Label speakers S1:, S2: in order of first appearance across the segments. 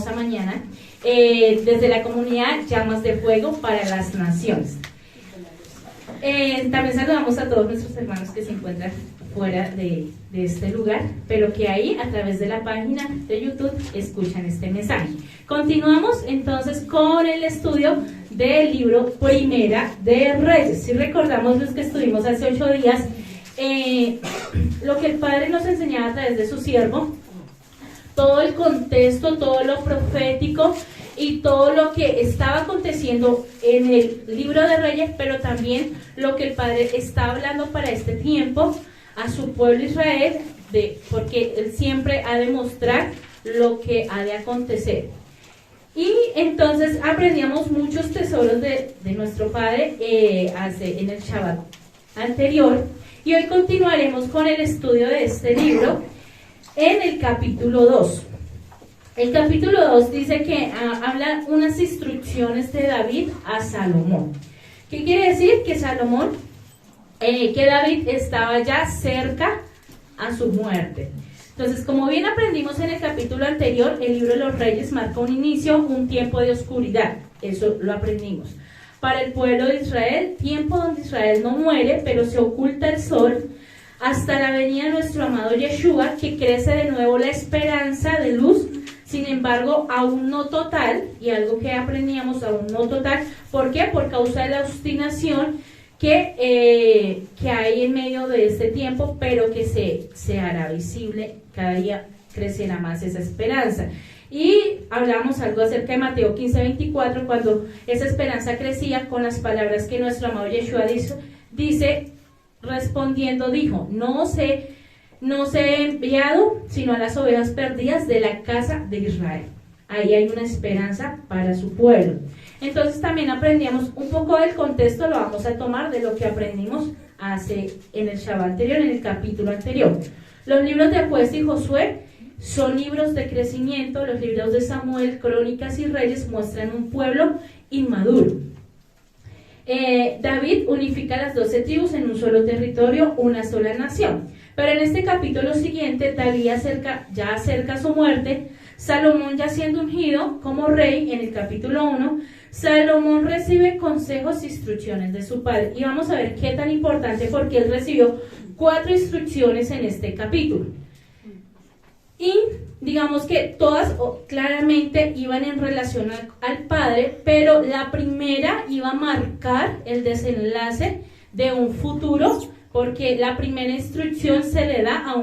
S1: hermosa mañana desde la comunidad Llamas de Fuego para las Naciones. También saludamos a todos nuestros hermanos que se encuentran fuera de este lugar, pero que ahí a través de la página de YouTube escuchan este mensaje. Continuamos entonces con el estudio del libro Primera de Reyes. Si recordamos los que estuvimos hace 8 días, lo que el Padre nos enseñaba a través de su siervo, todo el contexto, todo lo profético y todo lo que estaba aconteciendo en el libro de Reyes, pero también lo que el Padre está hablando para este tiempo a su pueblo Israel, porque Él siempre ha de mostrar lo que ha de acontecer. Y entonces aprendíamos muchos tesoros de nuestro Padre en el Shabbat anterior, y hoy continuaremos con el estudio de este libro en el capítulo 2. El capítulo 2 dice que habla unas instrucciones de David a Salomón. ¿Qué quiere decir? Que que David estaba ya cerca a su muerte. Entonces, como bien aprendimos en el capítulo anterior, el libro de los Reyes marca un inicio, un tiempo de oscuridad. Eso lo aprendimos. Para el pueblo de Israel, tiempo donde Israel no muere, pero se oculta el sol, hasta la venida de nuestro amado Yeshua, que crece de nuevo la esperanza de luz, sin embargo, aún no total, y algo que aprendíamos, aún no total. ¿Por qué? Por causa de la obstinación que hay en medio de este tiempo, pero que se hará visible, cada día crecerá más esa esperanza. Y hablamos algo acerca de Mateo 15:24, cuando esa esperanza crecía con las palabras que nuestro amado Yeshua dice, respondiendo dijo, no os he enviado sino a las ovejas perdidas de la casa de Israel. Ahí hay una esperanza para su pueblo. Entonces también aprendíamos un poco del contexto, lo vamos a tomar de lo que aprendimos en el Shabbat anterior, en el capítulo anterior. Los libros de Jueces y Josué son libros de crecimiento, los libros de Samuel, Crónicas y Reyes muestran un pueblo inmaduro. David unifica las 12 tribus en un solo territorio, una sola nación. Pero en este capítulo siguiente, David ya acerca su muerte. Salomón ya siendo ungido como rey en el capítulo 1, Salomón recibe consejos e instrucciones de su padre. Y vamos a ver qué tan importante, porque él recibió 4 instrucciones en este capítulo. Y digamos que todas claramente iban en relación al padre, pero la primera iba a marcar el desenlace de un futuro, porque la primera instrucción se le da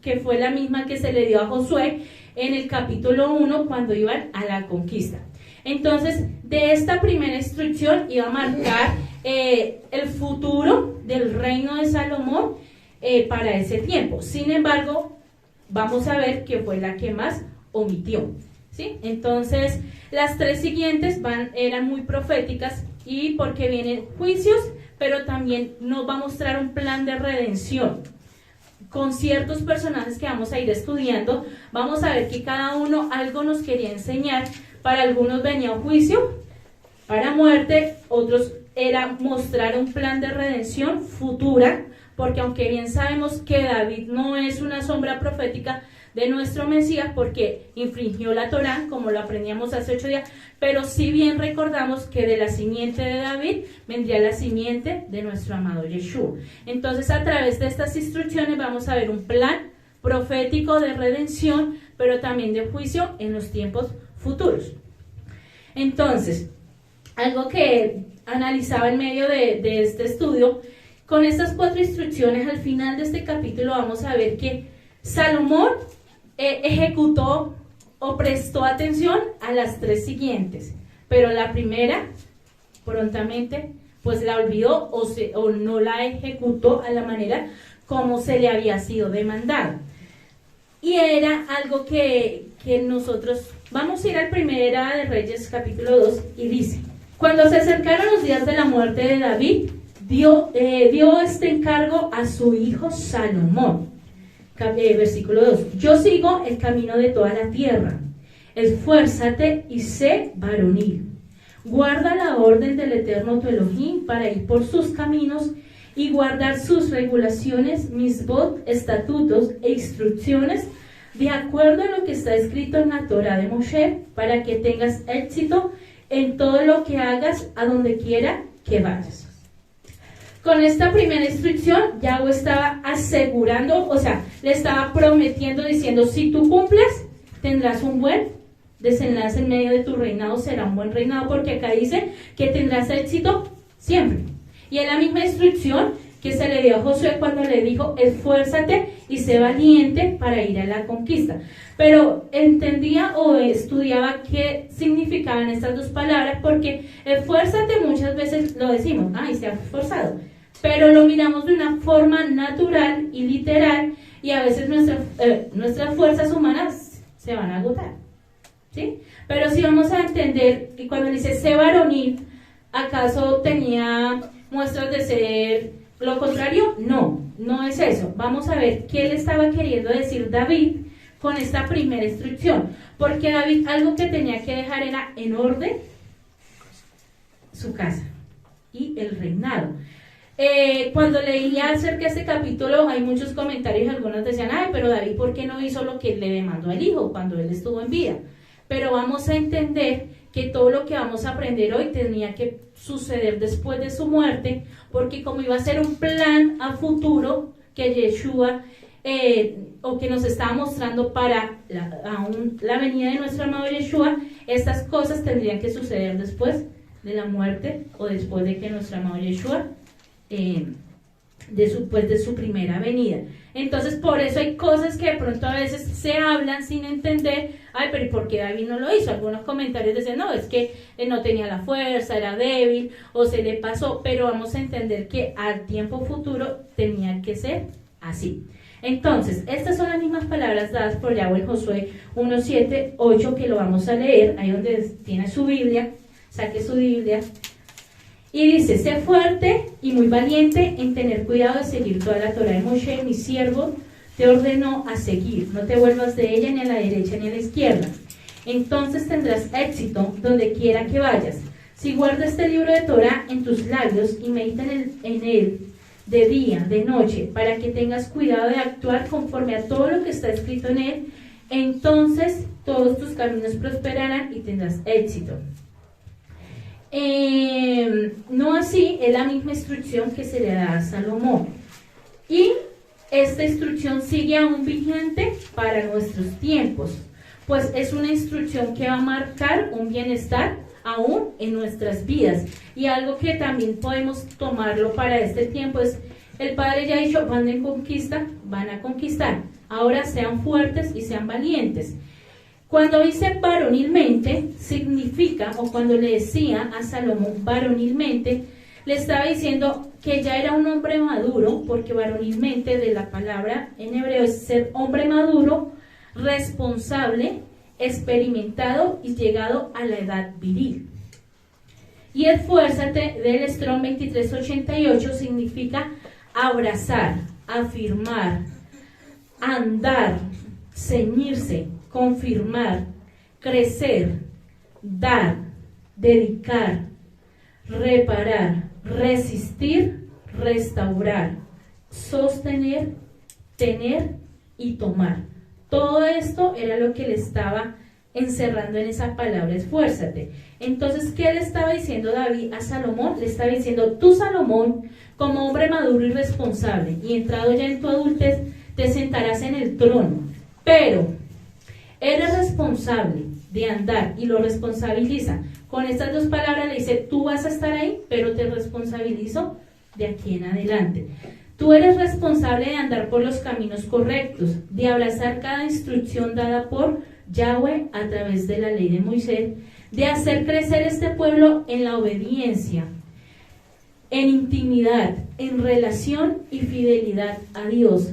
S1: que fue la misma que se le dio a Josué en el capítulo 1 cuando iban a la conquista. Entonces, de esta primera instrucción iba a marcar el futuro del reino de Salomón para ese tiempo. Sin embargo, vamos a ver que fue la que más omitió, ¿sí? Entonces, las 3 siguientes eran muy proféticas, y porque vienen juicios, pero también nos va a mostrar un plan de redención con ciertos personajes que vamos a ir estudiando. Vamos a ver que cada uno algo nos quería enseñar. Para algunos venía un juicio para muerte, otros era mostrar un plan de redención futura, porque aunque bien sabemos que David no es una sombra profética de nuestro Mesías, porque infringió la Torá, como lo aprendíamos hace 8 días, pero sí bien recordamos que de la simiente de David vendría la simiente de nuestro amado Yeshua. Entonces, a través de estas instrucciones vamos a ver un plan profético de redención, pero también de juicio en los tiempos futuros. Entonces, algo que analizaba en medio de este estudio, con estas 4 instrucciones, al final de este capítulo vamos a ver que Salomón ejecutó o prestó atención a las 3 siguientes, pero la primera prontamente pues la olvidó o no la ejecutó a la manera como se le había sido demandado. Y era algo que nosotros vamos a ir al Primera de Reyes capítulo 2, y dice: cuando se acercaron los días de la muerte de David, dio este encargo a su hijo Salomón. Versículo 2: yo sigo el camino de toda la tierra, esfuérzate y sé varonil, guarda la orden del Eterno tu Elohim para ir por sus caminos y guardar sus regulaciones, misbot, estatutos e instrucciones, de acuerdo a lo que está escrito en la Torá de Moshe, para que tengas éxito en todo lo que hagas a donde quiera que vayas. Con esta primera instrucción, Yahweh estaba asegurando, o sea, le estaba prometiendo, diciendo, si tú cumples, tendrás un buen desenlace en medio de tu reinado, será un buen reinado, porque acá dice que tendrás éxito siempre. Y es la misma instrucción que se le dio a Josué cuando le dijo, esfuérzate y sé valiente para ir a la conquista. Pero entendía o estudiaba qué significaban estas dos palabras, porque esfuérzate muchas veces lo decimos, y se ha esforzado, pero lo miramos de una forma natural y literal, y a veces nuestras fuerzas humanas se van a agotar, ¿sí? Pero si vamos a entender, y cuando dice sé varonil, ¿acaso tenía muestras de ser lo contrario? No, no es eso. Vamos a ver qué le estaba queriendo decir David con esta primera instrucción, porque David algo que tenía que dejar era en orden su casa y el reinado. Cuando leía acerca de este capítulo hay muchos comentarios, algunos decían, pero David, ¿por qué no hizo lo que le demandó al hijo cuando él estuvo en vida? Pero vamos a entender que todo lo que vamos a aprender hoy tenía que suceder después de su muerte, porque como iba a ser un plan a futuro que Yeshua o que nos estaba mostrando para la venida de nuestro amado Yeshua, estas cosas tendrían que suceder después de la muerte o después de que nuestro amado Yeshua después de su primera venida. Entonces por eso hay cosas que de pronto a veces se hablan sin entender, pero ¿y por qué David no lo hizo? Algunos comentarios dicen, no, es que no tenía la fuerza, era débil o se le pasó, pero vamos a entender que al tiempo futuro tenía que ser así. Entonces, estas son las mismas palabras dadas por Yahweh en Josué 1, 7, 8, que lo vamos a leer, ahí donde tiene su Biblia, saque su Biblia. Y dice, sé fuerte y muy valiente en tener cuidado de seguir toda la Torá de Moshe, mi siervo, te ordenó a seguir. No te vuelvas de ella ni a la derecha ni a la izquierda. Entonces tendrás éxito donde quiera que vayas. Si guardas este libro de Torá en tus labios y medita en él de día, de noche, para que tengas cuidado de actuar conforme a todo lo que está escrito en él, entonces todos tus caminos prosperarán y tendrás éxito. No así es la misma instrucción que se le da a Salomón, y esta instrucción sigue aún vigente para nuestros tiempos, pues es una instrucción que va a marcar un bienestar aún en nuestras vidas. Y algo que también podemos tomarlo para este tiempo es, el Padre ya ha dicho, van en conquista, van a conquistar, ahora sean fuertes y sean valientes. Cuando dice varonilmente, significa, o cuando le decía a Salomón varonilmente, le estaba diciendo que ya era un hombre maduro, porque varonilmente de la palabra en hebreo es ser hombre maduro, responsable, experimentado y llegado a la edad viril. Y esfuérzate del Strong 2388 significa abrazar, afirmar, andar, ceñirse, confirmar, crecer, dar, dedicar, reparar, resistir, restaurar, sostener, tener y tomar. Todo esto era lo que le estaba encerrando en esa palabra, esfuérzate. Entonces, ¿qué le estaba diciendo David a Salomón? Le estaba diciendo, tú Salomón, como hombre maduro y responsable, y entrado ya en tu adultez, te sentarás en el trono, pero eres responsable de andar, y lo responsabiliza. Con estas dos palabras le dice, tú vas a estar ahí, pero te responsabilizo de aquí en adelante. Tú eres responsable de andar por los caminos correctos, de abrazar cada instrucción dada por Yahweh a través de la ley de Moisés, de hacer crecer este pueblo en la obediencia, en intimidad, en relación y fidelidad a Dios.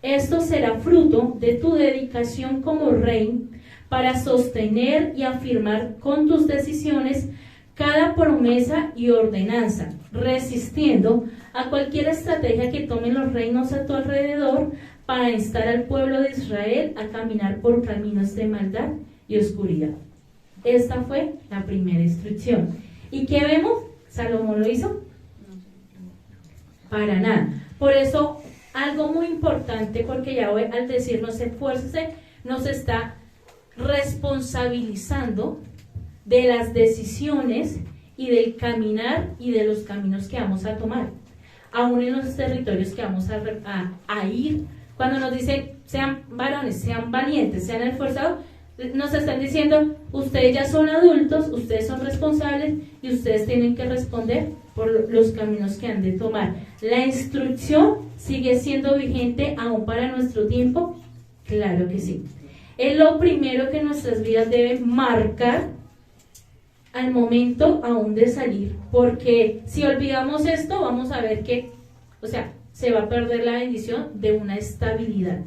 S1: Esto será fruto de tu dedicación como rey para sostener y afirmar con tus decisiones cada promesa y ordenanza, resistiendo a cualquier estrategia que tomen los reinos a tu alrededor para instar al pueblo de Israel a caminar por caminos de maldad y oscuridad. Esta fue la primera instrucción. ¿Y qué vemos? ¿Salomón lo hizo? Para nada. Por eso, algo muy importante, porque Yahweh al decirnos esfuércese, nos está responsabilizando de las decisiones y del caminar y de los caminos que vamos a tomar, aún en los territorios que vamos a ir. Cuando nos dicen, sean varones, sean valientes, sean esforzados, nos están diciendo, ustedes ya son adultos, ustedes son responsables y ustedes tienen que responder por los caminos que han de tomar. ¿La instrucción sigue siendo vigente aún para nuestro tiempo? Claro que sí. Es lo primero que nuestras vidas deben marcar al momento aún de salir, porque si olvidamos esto, vamos a ver que, se va a perder la bendición de una estabilidad.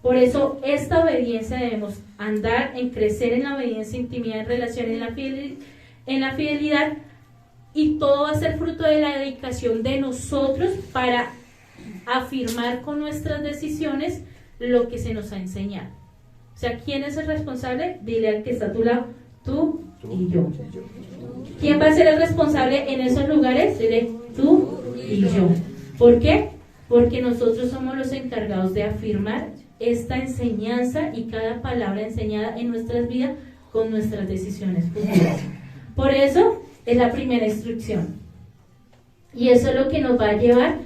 S1: Por eso, esta obediencia debemos andar en crecer en la obediencia, intimidad, en relación, en la fidelidad, y todo va a ser fruto de la dedicación de nosotros para afirmar con nuestras decisiones lo que se nos ha enseñado. O sea, ¿quién es el responsable? Dile al que está a tu lado, tú y yo. ¿Quién va a ser el responsable en esos lugares? Dile, tú y yo. ¿Por qué? Porque nosotros somos los encargados de afirmar esta enseñanza y cada palabra enseñada en nuestras vidas con nuestras decisiones futuras. Por eso es la primera instrucción. Y eso es lo que nos va a llevar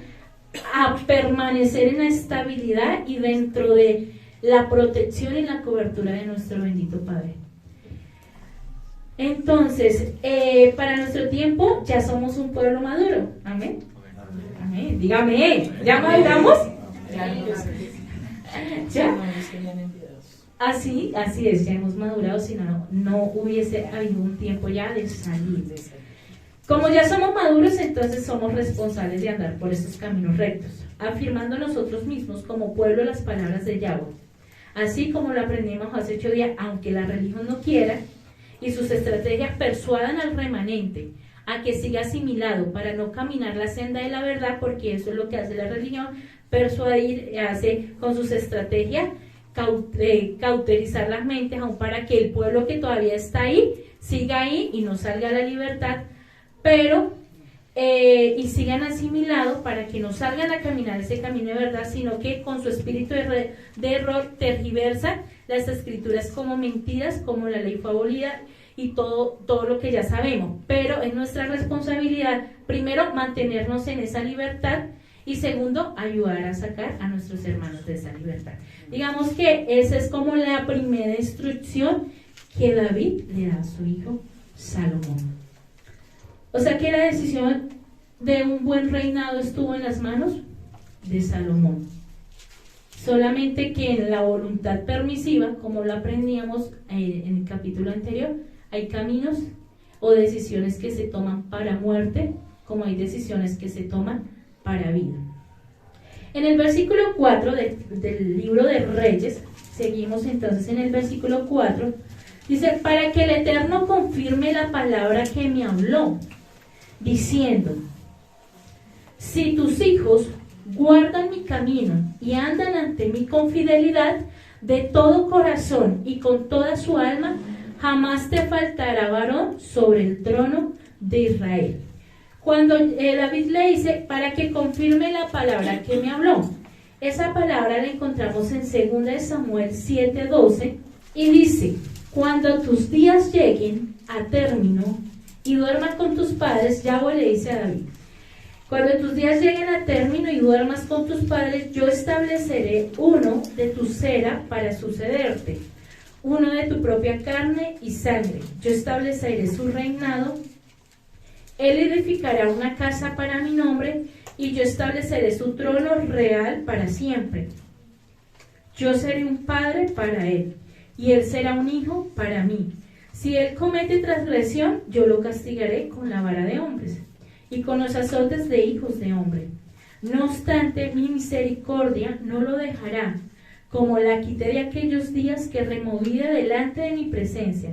S1: a permanecer en la estabilidad y dentro de la protección y la cobertura de nuestro bendito Padre. Entonces, para nuestro tiempo ya somos un pueblo maduro. Amén. Amén. Dígame, ¿ya maduramos? ¿Ya? Así es, ya hemos madurado, si no hubiese habido un tiempo ya de salir. Como ya somos maduros, entonces somos responsables de andar por estos caminos rectos, afirmando nosotros mismos como pueblo las palabras de Yahweh. Así como lo aprendimos hace 8 días, aunque la religión no quiera y sus estrategias persuadan al remanente a que siga asimilado para no caminar la senda de la verdad, porque eso es lo que hace la religión, persuadir, hace con sus estrategias cauterizar las mentes, aún para que el pueblo que todavía está ahí siga ahí y no salga a la libertad, pero y sigan asimilados para que no salgan a caminar ese camino de verdad, sino que con su espíritu de error tergiversan las escrituras como mentiras, como la ley fue abolida y todo lo que ya sabemos. Pero es nuestra responsabilidad, primero, mantenernos en esa libertad y segundo, ayudar a sacar a nuestros hermanos de esa libertad. Digamos que esa es como la primera instrucción que David le da a su hijo Salomón. O sea que la decisión de un buen reinado estuvo en las manos de Salomón. Solamente que en la voluntad permisiva, como lo aprendíamos en el capítulo anterior, hay caminos o decisiones que se toman para muerte, como hay decisiones que se toman para vida. En el versículo 4 del libro de Reyes, seguimos entonces en el versículo 4, dice, para que el Eterno confirme la palabra que me habló, diciendo, si tus hijos guardan mi camino y andan ante mí con fidelidad de todo corazón y con toda su alma, jamás te faltará varón sobre el trono de Israel. Cuando David le dice, para que confirme la palabra que me habló, esa palabra la encontramos en 2 Samuel 7:12 y dice, cuando tus días lleguen a término y duermas con tus padres, Yahweh le dice a David, cuando tus días lleguen a término y duermas con tus padres, yo estableceré uno de tu cera para sucederte, uno de tu propia carne y sangre. Yo estableceré su reinado. Él edificará una casa para mi nombre y yo estableceré su trono real para siempre. Yo seré un padre para él y él será un hijo para mí. Si él comete transgresión, yo lo castigaré con la vara de hombres y con los azotes de hijos de hombre. No obstante, mi misericordia no lo dejará, como la quité de aquellos días que removí de delante de mi presencia.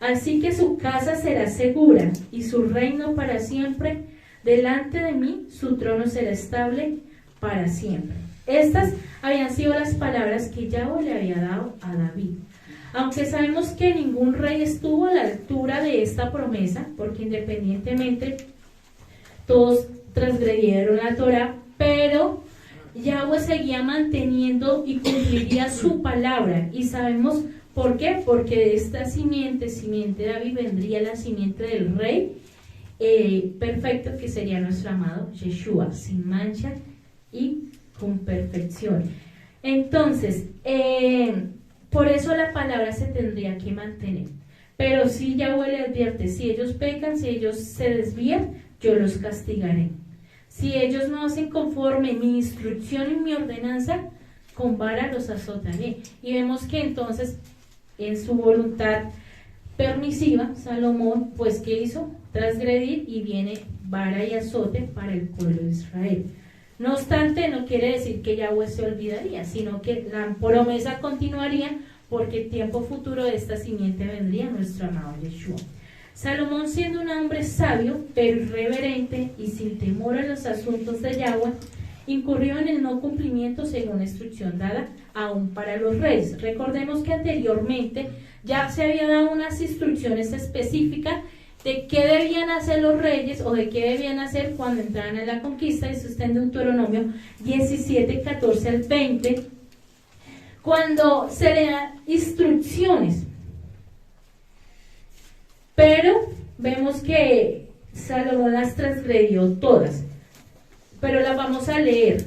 S1: Así que su casa será segura y su reino para siempre. Delante de mí su trono será estable para siempre. Estas habían sido las palabras que Yahweh le había dado a David. Aunque sabemos que ningún rey estuvo a la altura de esta promesa, porque independientemente todos transgredieron la Torá, pero Yahweh seguía manteniendo y cumpliría su palabra. ¿Y sabemos por qué? Porque de esta simiente de David, vendría la simiente del rey perfecto, que sería nuestro amado Yeshua, sin mancha y con perfección. Entonces, por eso la palabra se tendría que mantener. Pero si Yahweh le advierte, si ellos pecan, si ellos se desvían, yo los castigaré. Si ellos no hacen conforme mi instrucción y mi ordenanza, con vara los azotaré. Y vemos que entonces, en su voluntad permisiva, Salomón, pues, ¿qué hizo? Transgredir, y viene vara y azote para el pueblo de Israel. No obstante, no quiere decir que Yahweh se olvidaría, sino que la promesa continuaría, porque el tiempo futuro de esta simiente vendría nuestro amado Yeshua. Salomón, siendo un hombre sabio, pero irreverente y sin temor a los asuntos de Yahweh, incurrió en el no cumplimiento según la instrucción dada aún para los reyes. Recordemos que anteriormente ya se había dado unas instrucciones específicas de qué debían hacer los reyes o de qué debían hacer cuando entraran en la conquista. Eso está en Deuteronomio 17, 14 al 20, cuando se le dan instrucciones. Pero vemos que Salomón las transgredió todas. Pero las vamos a leer,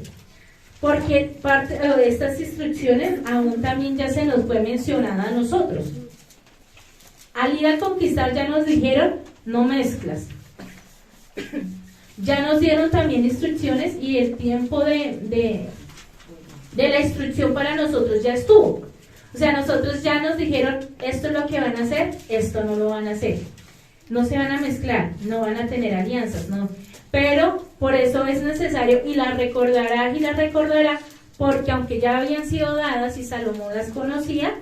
S1: porque parte de estas instrucciones aún también ya se nos fue mencionada a nosotros. Al ir a conquistar ya nos dijeron, no mezclas. Ya nos dieron también instrucciones, y el tiempo de la instrucción para nosotros ya estuvo. O sea, nosotros ya nos dijeron, esto es lo que van a hacer, esto no lo van a hacer. No se van a mezclar, no van a tener alianzas, no. Pero por eso es necesario, y la recordará, porque aunque ya habían sido dadas y Salomón las conocía,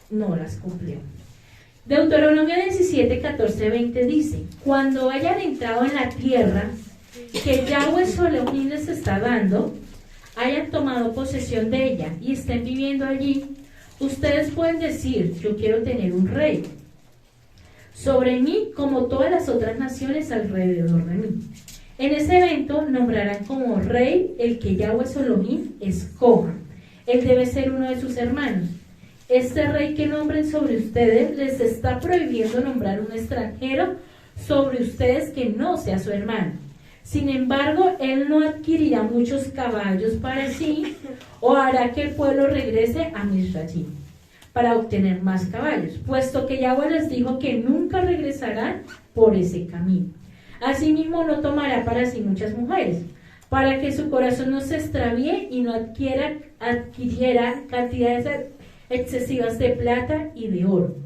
S1: no las cumplió. Deuteronomio 17, 14, 20 dice: cuando hayan entrado en la tierra que Yahweh su Elohim les está dando, hayan tomado posesión de ella y estén viviendo allí, ustedes pueden decir, yo quiero tener un rey sobre mí como todas las otras naciones alrededor de mí. En ese evento nombrarán como rey el que Yahweh su Elohim escoja. Él debe ser uno de sus hermanos. Este rey que nombren sobre ustedes les está prohibiendo nombrar un extranjero sobre ustedes que no sea su hermano. Sin embargo, él no adquirirá muchos caballos para sí, o hará que el pueblo regrese a Misraim para obtener más caballos, puesto que Yahweh les dijo que nunca regresarán por ese camino. Asimismo, no tomará para sí muchas mujeres, para que su corazón no se extravíe y no adquiriera cantidades excesivas de plata y de oro.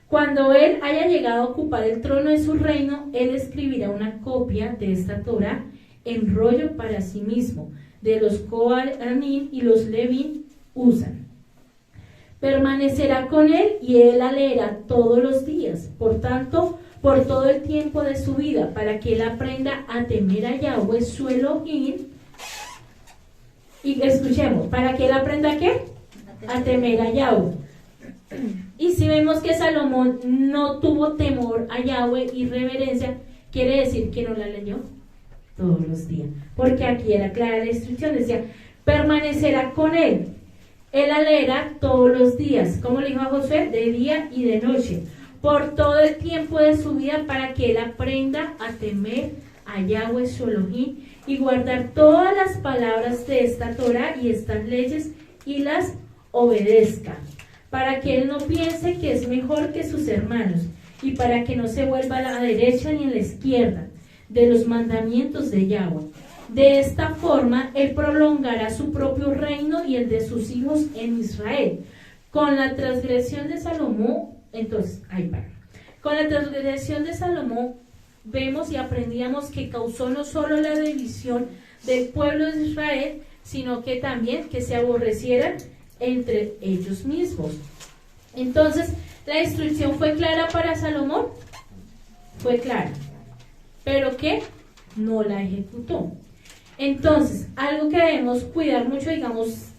S1: Cuando él haya llegado a ocupar el trono de su reino, él escribirá una copia de esta Torá en rollo para sí mismo, de los Kohanim y los Levín usan. Permanecerá con él y él la leerá todos los días, por tanto, por todo el tiempo de su vida, para que él aprenda a temer a Yahweh su Elohim. Y escuchemos, ¿para que él aprenda qué? A temer a Yahweh. Y si vemos que Salomón no tuvo temor a Yahweh y reverencia, quiere decir que no la leyó todos los días, porque aquí era clara la instrucción, decía, permanecerá con él, él la leerá todos los días, como le dijo a Josué, de día y de noche, por todo el tiempo de su vida, para que él aprenda a temer a Yahweh su Elohim y guardar todas las palabras de esta Torá y estas leyes y las obedezca, para que él no piense que es mejor que sus hermanos, y para que no se vuelva a la derecha ni a la izquierda de los mandamientos de Yahweh. De esta forma, él prolongará su propio reino y el de sus hijos en Israel. Con la transgresión de Salomón, entonces, con la transgresión de Salomón, vemos y aprendíamos que causó no solo la división del pueblo de Israel, sino que también que se aborrecieran entre ellos mismos. Entonces, la instrucción fue clara para Salomón, fue clara, pero que no la ejecutó. Entonces, algo que debemos cuidar mucho, digamos,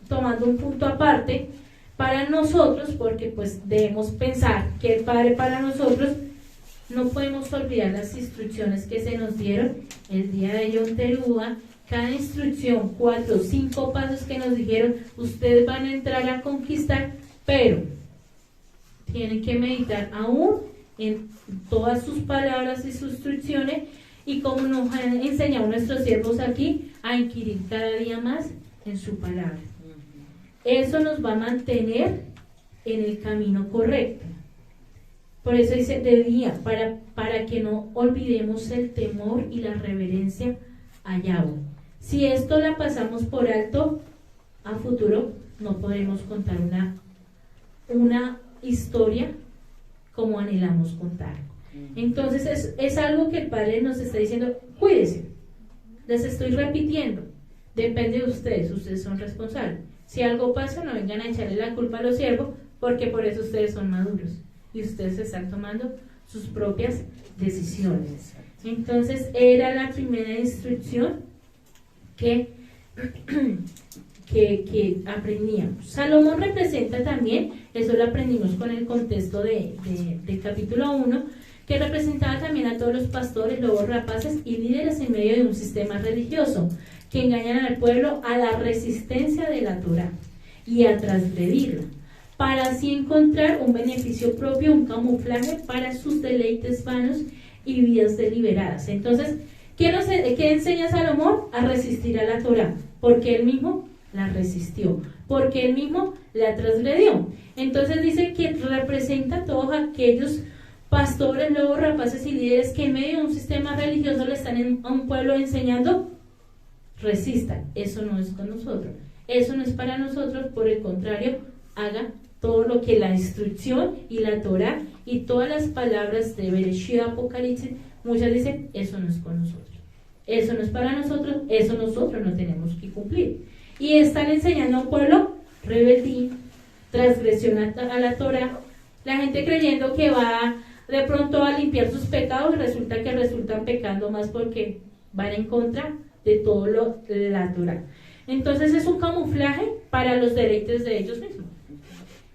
S1: tomando un punto aparte para nosotros, porque pues debemos pensar que el Padre para nosotros, no podemos olvidar las instrucciones que se nos dieron el día de Yom Teruah cada instrucción, 4 o 5 pasos que nos dijeron, ustedes van a entrar a conquistar, pero tienen que meditar aún en todas sus palabras y sus instrucciones, y como nos han enseñado nuestros siervos aquí, a inquirir cada día más en su palabra. Eso nos va a mantener en el camino correcto. Por eso dice de día, para que no olvidemos el temor y la reverencia a Yahweh. Si esto la pasamos por alto, a futuro no podremos contar una historia como anhelamos contar. Entonces es algo que el Padre nos está diciendo, cuídense, les estoy repitiendo, depende de ustedes son responsables. Si algo pasa, no vengan a echarle la culpa a los siervos, porque por eso ustedes son maduros y ustedes están tomando sus propias decisiones. Entonces era la primera instrucción que aprendíamos. Salomón representa también, eso lo aprendimos con el contexto del capítulo 1, que representaba también a todos los pastores, lobos rapaces y líderes en medio de un sistema religioso que engañan al pueblo a la resistencia de la Torá y a transgredirla, para así encontrar un beneficio propio, un camuflaje para sus deleites vanos y vidas deliberadas. Entonces, ¿qué enseña Salomón? A resistir a la Torá, porque él mismo la resistió, porque él mismo la transgredió. Entonces dice que representa a todos aquellos pastores, lobos rapaces y líderes que en medio de un sistema religioso le están a un pueblo enseñando, resistan. Eso no es con nosotros, eso no es para nosotros, por el contrario, haga todo lo que la instrucción y la Torá y todas las palabras de Bereshit, Apocalipsis, muchas dicen, eso no es con nosotros, eso no es para nosotros, eso nosotros no tenemos que cumplir. Y están enseñando a un pueblo rebeldía, transgresión a la Torá, la gente creyendo que va de pronto a limpiar sus pecados y resulta que resultan pecando más porque van en contra de todo la Torá. Entonces es un camuflaje para los deleites de ellos mismos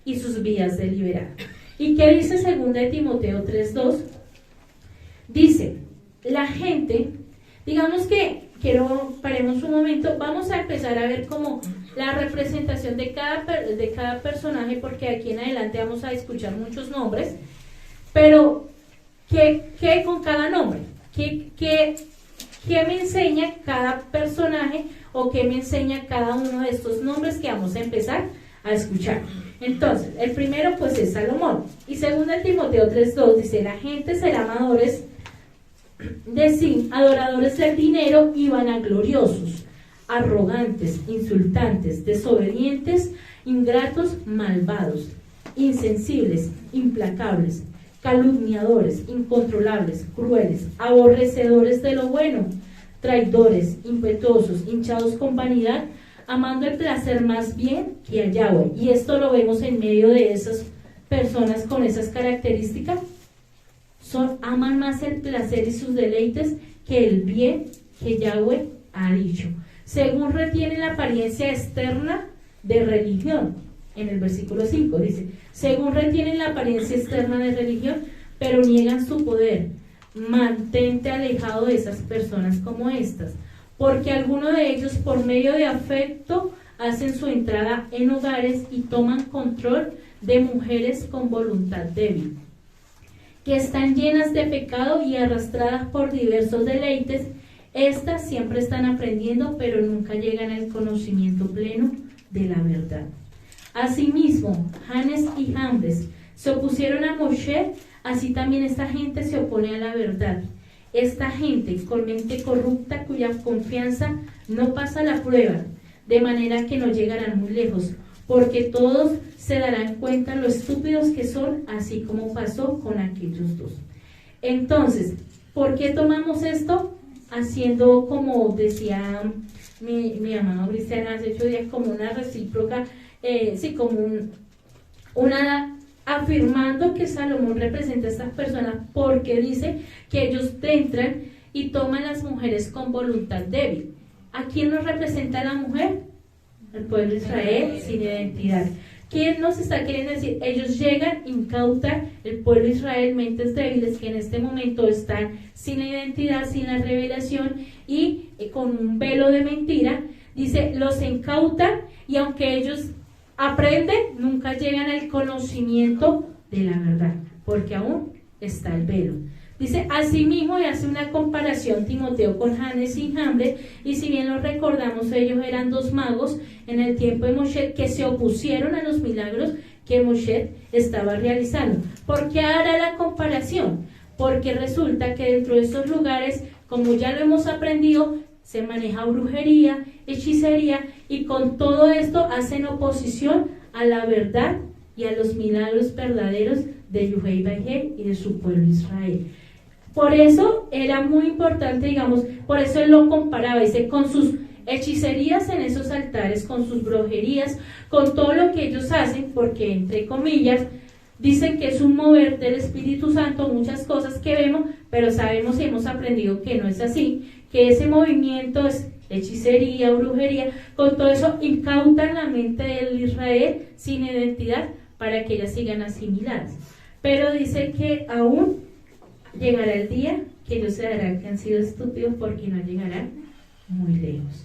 S1: y sus vidas deliberadas. ¿Y qué dice 2 Timoteo 3:2? Dice, la gente, digamos que, paremos un momento, vamos a empezar a ver como la representación de cada personaje, porque aquí en adelante vamos a escuchar muchos nombres, pero ¿qué con cada nombre? ¿Qué me enseña cada personaje o qué me enseña cada uno de estos nombres que vamos a empezar a escuchar? Entonces, el primero pues es Salomón, y 2 Timoteo 3:2 dice, la gente será amadores de sí, adoradores del dinero y vanagloriosos, arrogantes, insultantes, desobedientes, ingratos, malvados, insensibles, implacables, calumniadores, incontrolables, crueles, aborrecedores de lo bueno, traidores, impetuosos, hinchados con vanidad, amando el placer más bien que a Yahweh. Y esto lo vemos en medio de esas personas con esas características. Aman más el placer y sus deleites que el bien que Yahweh ha dicho. Según retienen la apariencia externa de religión. En el versículo 5 dice, según retienen la apariencia externa de religión, pero niegan su poder. Mantente alejado de esas personas como estas, porque algunos de ellos por medio de afecto hacen su entrada en hogares y toman control de mujeres con voluntad débil, que están llenas de pecado y arrastradas por diversos deleites. Estas siempre están aprendiendo, pero nunca llegan al conocimiento pleno de la verdad. Asimismo, Janes y Jambres se opusieron a Moshe, así también esta gente se opone a la verdad. Esta gente con mente corrupta, cuya confianza no pasa la prueba, de manera que no llegarán muy lejos, porque todos se darán cuenta lo estúpidos que son, así como pasó con aquellos dos. Entonces, ¿por qué tomamos esto? Haciendo, como decía mi amado Cristiana hace 8 días, como una recíproca, afirmando que Salomón representa a estas personas, porque dice que ellos entran y toman las mujeres con voluntad débil. ¿A quién nos representa la mujer? El pueblo de Israel sin identidad. ¿Qué nos está queriendo decir? Ellos llegan, incautan el pueblo de Israel, mentes débiles que en este momento están sin la identidad, sin la revelación y con un velo de mentira. Dice, los incautan y aunque ellos aprenden, nunca llegan al conocimiento de la verdad, porque aún está el velo. Dice, asimismo, y hace una comparación Timoteo con Janes y Jambres, y si bien lo recordamos, ellos eran dos magos en el tiempo de Moshe que se opusieron a los milagros que Moshe estaba realizando. ¿Por qué hará la comparación? Porque resulta que dentro de estos lugares, como ya lo hemos aprendido, se maneja brujería, hechicería, y con todo esto hacen oposición a la verdad y a los milagros verdaderos de Yuhei Bajel y de su pueblo Israel. Por eso era muy importante, digamos, por eso él lo comparaba, dice, con sus hechicerías en esos altares, con sus brujerías, con todo lo que ellos hacen, porque entre comillas, dicen que es un mover del Espíritu Santo, muchas cosas que vemos, pero sabemos y hemos aprendido que no es así, que ese movimiento es hechicería, brujería, con todo eso incautan la mente del Israel sin identidad para que ellas sigan asimiladas. Pero dice que aún llegará el día que ellos se darán que han sido estúpidos porque no llegarán muy lejos.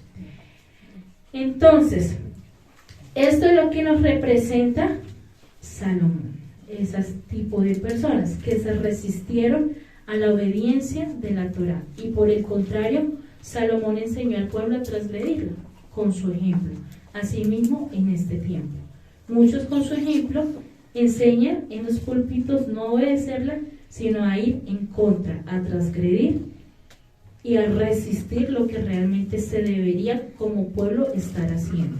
S1: Entonces, esto es lo que nos representa Salomón, ese tipo de personas que se resistieron a la obediencia de la Torá y por el contrario, Salomón enseñó al pueblo a transgredirla con su ejemplo. Asimismo, en este tiempo, muchos con su ejemplo enseñan en los púlpitos no obedecerla, sino a ir en contra, a transgredir y a resistir lo que realmente se debería como pueblo estar haciendo.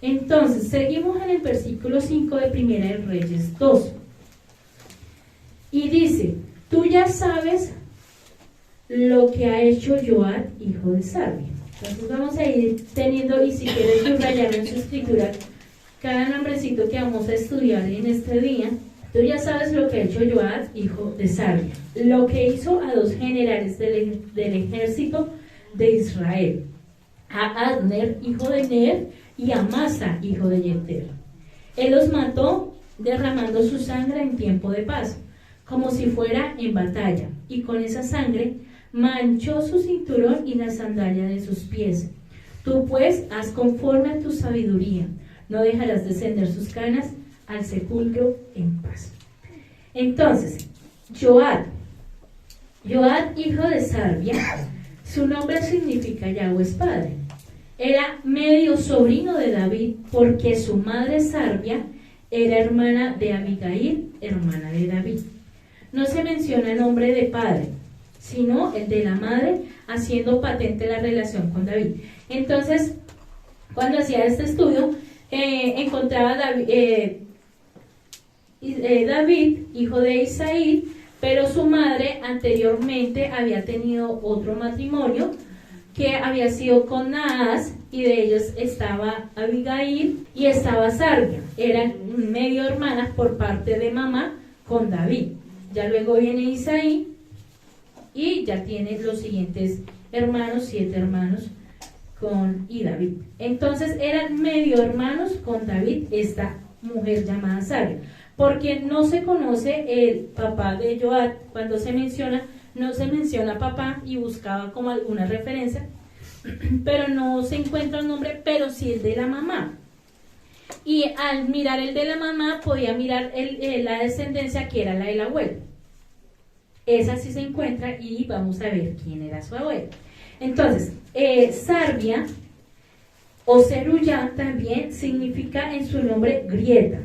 S1: Entonces, seguimos en el versículo 5 de Primera de Reyes 2. Y dice, tú ya sabes lo que ha hecho Joab, hijo de Sarvia. Entonces vamos a ir teniendo, y si quieres subrayar en su escritura, cada nombrecito que vamos a estudiar en este día. Tú ya sabes lo que ha hecho Joab, hijo de Sarvia, lo que hizo a dos generales del ejército de Israel, a Abner, hijo de Ner, y a Amasa, hijo de Yeter. Él los mató derramando su sangre en tiempo de paz, como si fuera en batalla, y con esa sangre manchó su cinturón y la sandalia de sus pies. Tú pues haz conforme a tu sabiduría, no dejarás descender sus canas al sepulcro en paz. Entonces, Joab, hijo de Sarvia, su nombre significa Yahweh es padre. Era medio sobrino de David porque su madre Sarvia era hermana de Abigail, hermana de David. No se menciona el nombre de padre, sino el de la madre, haciendo patente la relación con David. Entonces, cuando hacía este estudio, encontraba David, hijo de Isaí, pero su madre anteriormente había tenido otro matrimonio que había sido con Naas, y de ellos estaba Abigail y estaba Sarvia. Eran medio hermanas por parte de mamá con David. Ya luego viene Isaí y ya tiene los siguientes hermanos, 7 hermanos y David. Entonces eran medio hermanos con David, esta mujer llamada Sarvia. Porque no se conoce el papá de Joab, cuando se menciona, no se menciona papá, y buscaba como alguna referencia, pero no se encuentra el nombre, pero sí el de la mamá. Y al mirar el de la mamá, podía mirar la descendencia que era la del abuelo. Esa sí se encuentra y vamos a ver quién era su abuelo. Entonces, Sarvia o Zerullá también significa en su nombre grieta.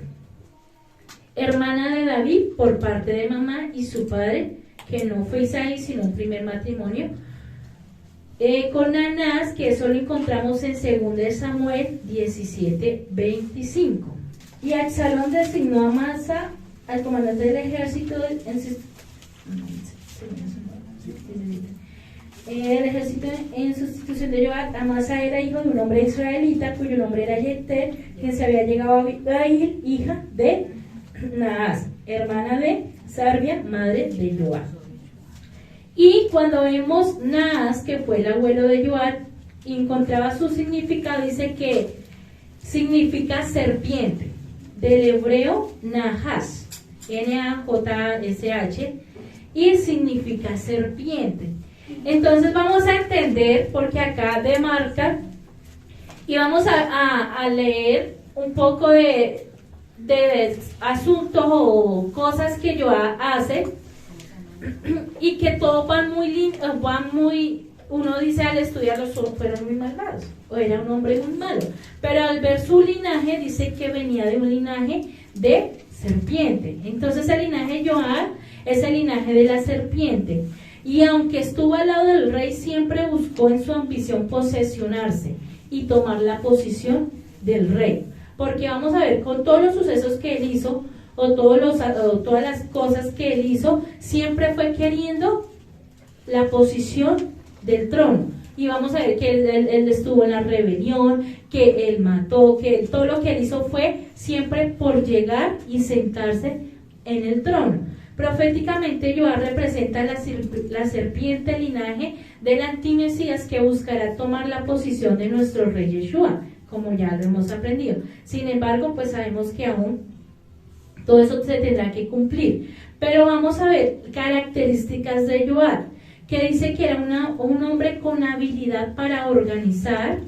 S1: Hermana de David por parte de mamá y su padre, que no fue Isaí, sino un primer matrimonio, con Anás, que eso lo encontramos en 2 Samuel 17:25. Y Absalón designó a Amasa, al comandante del ejército, en sustitución de Joab. Amasa era hijo de un hombre israelita cuyo nombre era Yeter, quien se había llegado a Abigail, hija de Naas, hermana de Sarvia, madre de Joab. Y cuando vemos Naas, que fue el abuelo de Joab, encontraba su significado, dice que significa serpiente. del hebreo Nahash, N-A-J-S-H, y significa serpiente. Entonces vamos a entender, porque acá demarca, y vamos a leer un poco de asuntos o cosas que Joab hace, y que todos van muy, uno dice al estudiarlos, fueron muy malvados, o era un hombre muy malo, pero al ver su linaje dice que venía de un linaje de serpiente. Entonces el linaje de Joab es el linaje de la serpiente, y aunque estuvo al lado del rey, siempre buscó en su ambición posesionarse y tomar la posición del rey, porque vamos a ver, con todos los sucesos que él hizo, o todas las cosas que él hizo, siempre fue queriendo la posición del trono. Y vamos a ver que él estuvo en la rebelión, que él mató, que todo lo que él hizo fue siempre por llegar y sentarse en el trono. Proféticamente, Joab representa la serpiente, linaje del antimesías que buscará tomar la posición de nuestro rey Yeshua, como ya lo hemos aprendido. Sin embargo, pues sabemos que aún todo eso se tendrá que cumplir. Pero vamos a ver características de Joab, que dice que era un hombre con habilidad para organizar,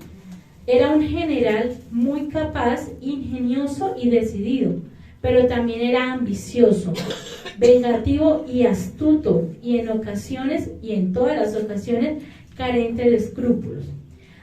S1: era un general muy capaz, ingenioso y decidido, pero también era ambicioso, vengativo y astuto, y en todas las ocasiones, carente de escrúpulos.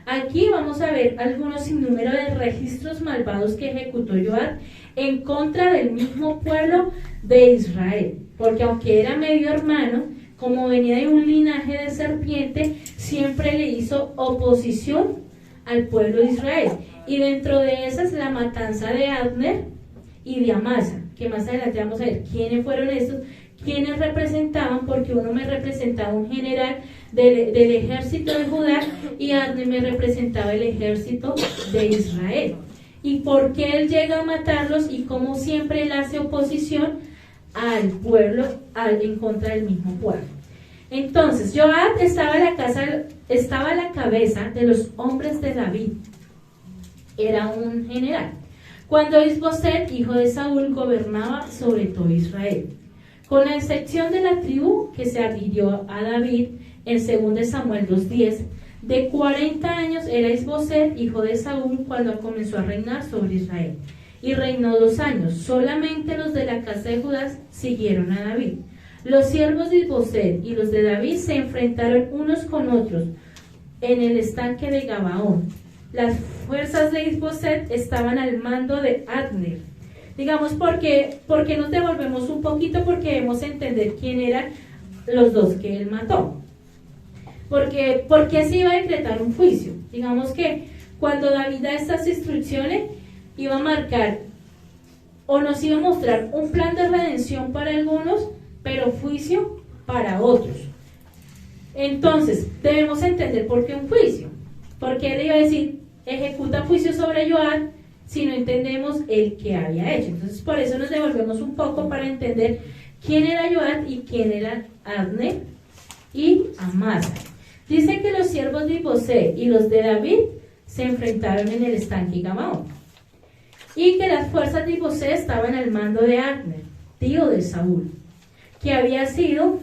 S1: Aquí vamos a ver algunos sinnúmero de registros malvados que ejecutó Joab en contra del mismo pueblo de Israel, porque aunque era medio hermano, como venía de un linaje de serpiente, siempre le hizo oposición al pueblo de Israel. Y dentro de esas, la matanza de Abner y de Amasa, que más adelante vamos a ver quiénes fueron estos, quiénes representaban, porque uno me representaba un general del ejército de Judá y Abner me representaba el ejército de Israel. Y por qué él llega a matarlos, y cómo siempre él hace oposición al pueblo, en contra del mismo pueblo. Entonces, Joab estaba a la cabeza de los hombres de David. Era un general. Cuando Isboset, hijo de Saúl, gobernaba sobre todo Israel. Con la excepción de la tribu que se adhirió a David en 2 Samuel 2:10, de 40 años era Isboset, hijo de Saúl, cuando comenzó a reinar sobre Israel. Y reinó 2 años. Solamente los de la casa de Judá siguieron a David. Los siervos de Isboset y los de David se enfrentaron unos con otros en el estanque de Gabaón. Las fuerzas de Isboset estaban al mando de Abner. Digamos, porque nos devolvemos un poquito, porque debemos entender quién eran los dos que él mató. Porque se iba a decretar un juicio. Digamos que cuando David da estas instrucciones, iba a marcar o nos iba a mostrar un plan de redención para algunos, pero juicio para otros. Entonces, debemos entender por qué un juicio. Porque él iba a decir, ejecuta juicio sobre Joab, si no entendemos el que había hecho. Entonces, por eso nos devolvemos un poco para entender quién era Joab y quién era Abner y Amasa. Dice que los siervos de Isboset y los de David se enfrentaron en el estanque Gabaón, y que las fuerzas de Isboset estaban al mando de Abner, tío de Saúl, que había sido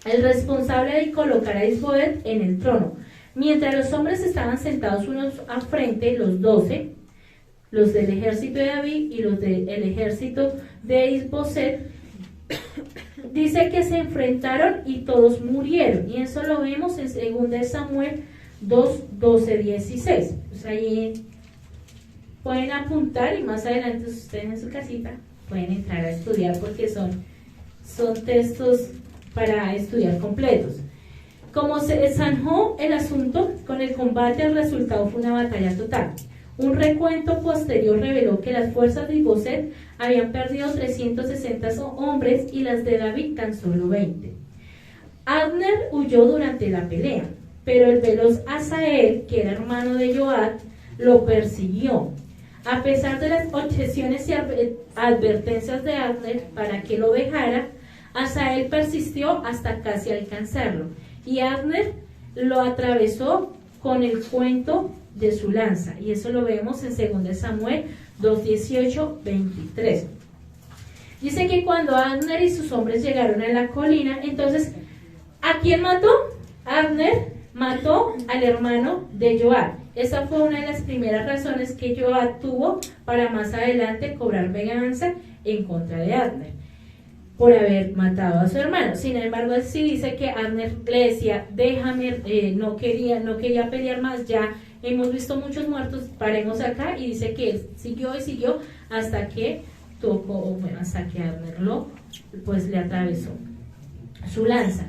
S1: el responsable de colocar a Isboset en el trono. Mientras los hombres estaban sentados unos a frente, los 12, los del ejército de David y los del ejército de Isboset, dice que se enfrentaron y todos murieron. Y eso lo vemos en 2 Samuel 2:12-16. Pues ahí pueden apuntar, y más adelante ustedes en su casita pueden entrar a estudiar, porque son textos para estudiar completos. Como se zanjó el asunto con el combate, el resultado fue una batalla total. Un recuento posterior reveló que las fuerzas de Isboset habían perdido 360 hombres y las de David tan solo 20. Abner huyó durante la pelea, pero el veloz Asael, que era hermano de Joab, lo persiguió. A pesar de las objeciones y advertencias de Abner para que lo dejara, Asael persistió hasta casi alcanzarlo, y Abner lo atravesó con el cuento de su lanza. Y eso lo vemos en 2 Samuel 2:18, 23. Dice que cuando Abner y sus hombres llegaron a la colina, entonces, ¿a quién mató? Abner mató al hermano de Joab. Esa fue una de las primeras razones que Joab tuvo para más adelante cobrar venganza en contra de Abner, por haber matado a su hermano. Sin embargo, él sí dice que Abner le decía, déjame, no quería pelear más, ya hemos visto muchos muertos, paremos acá, y dice que él siguió y siguió hasta que hasta que Abner le atravesó su lanza.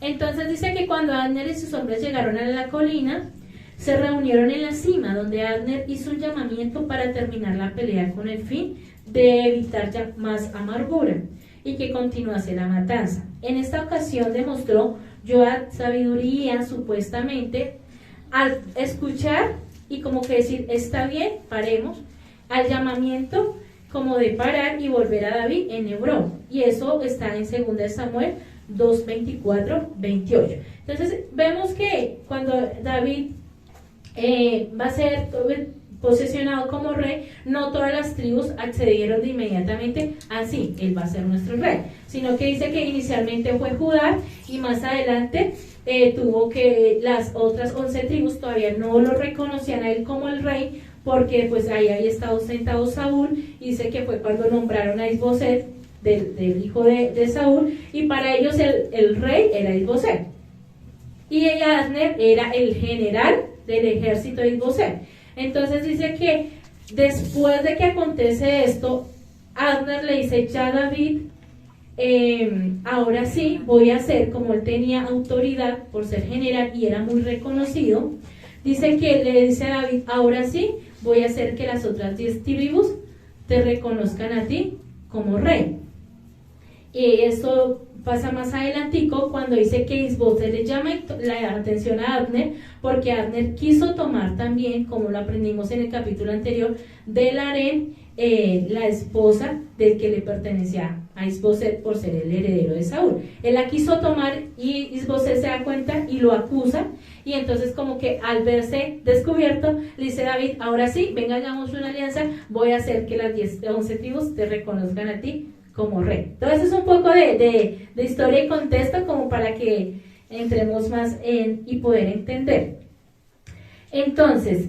S1: Entonces dice que cuando Abner y sus hombres llegaron a la colina, se reunieron en la cima, donde Abner hizo un llamamiento para terminar la pelea con el fin de evitar ya más amargura y que continuase la matanza. En esta ocasión demostró Joab sabiduría, supuestamente, al escuchar y como que decir, está bien, paremos, al llamamiento como de parar y volver a David en Hebrón. Y eso está en 2 Samuel 2:24, 28. Entonces vemos que cuando David va a ser posesionado como rey, no todas las tribus accedieron de inmediatamente así, él va a ser nuestro rey, sino que dice que inicialmente fue Judá y más adelante tuvo que las otras 11 tribus todavía no lo reconocían a él como el rey, porque pues ahí había estado sentado Saúl, y dice que fue cuando nombraron a Isboset, del hijo de Saúl, y para ellos el rey era Isboset, y Abner era el general del ejército de Isboset. Entonces dice que después de que acontece esto, Abner le dice, ya David, ahora sí voy a hacer, como él tenía autoridad por ser general y era muy reconocido, dice que le dice a David, ahora sí voy a hacer que las otras 10 tribus te reconozcan a ti como rey. Y esto pasa más adelantico cuando dice que Isboset le llama la atención a Abner, porque Abner quiso tomar también, como lo aprendimos en el capítulo anterior, de Larem, la esposa del que le pertenecía a Isboset por ser el heredero de Saúl. Él la quiso tomar y Isboset se da cuenta y lo acusa, y entonces como que al verse descubierto le dice a David, ahora sí, venga, hagamos una alianza, voy a hacer que las 11 tribus te reconozcan a ti como rey. Entonces es un poco de historia y contexto como para que entremos más y poder entender. Entonces,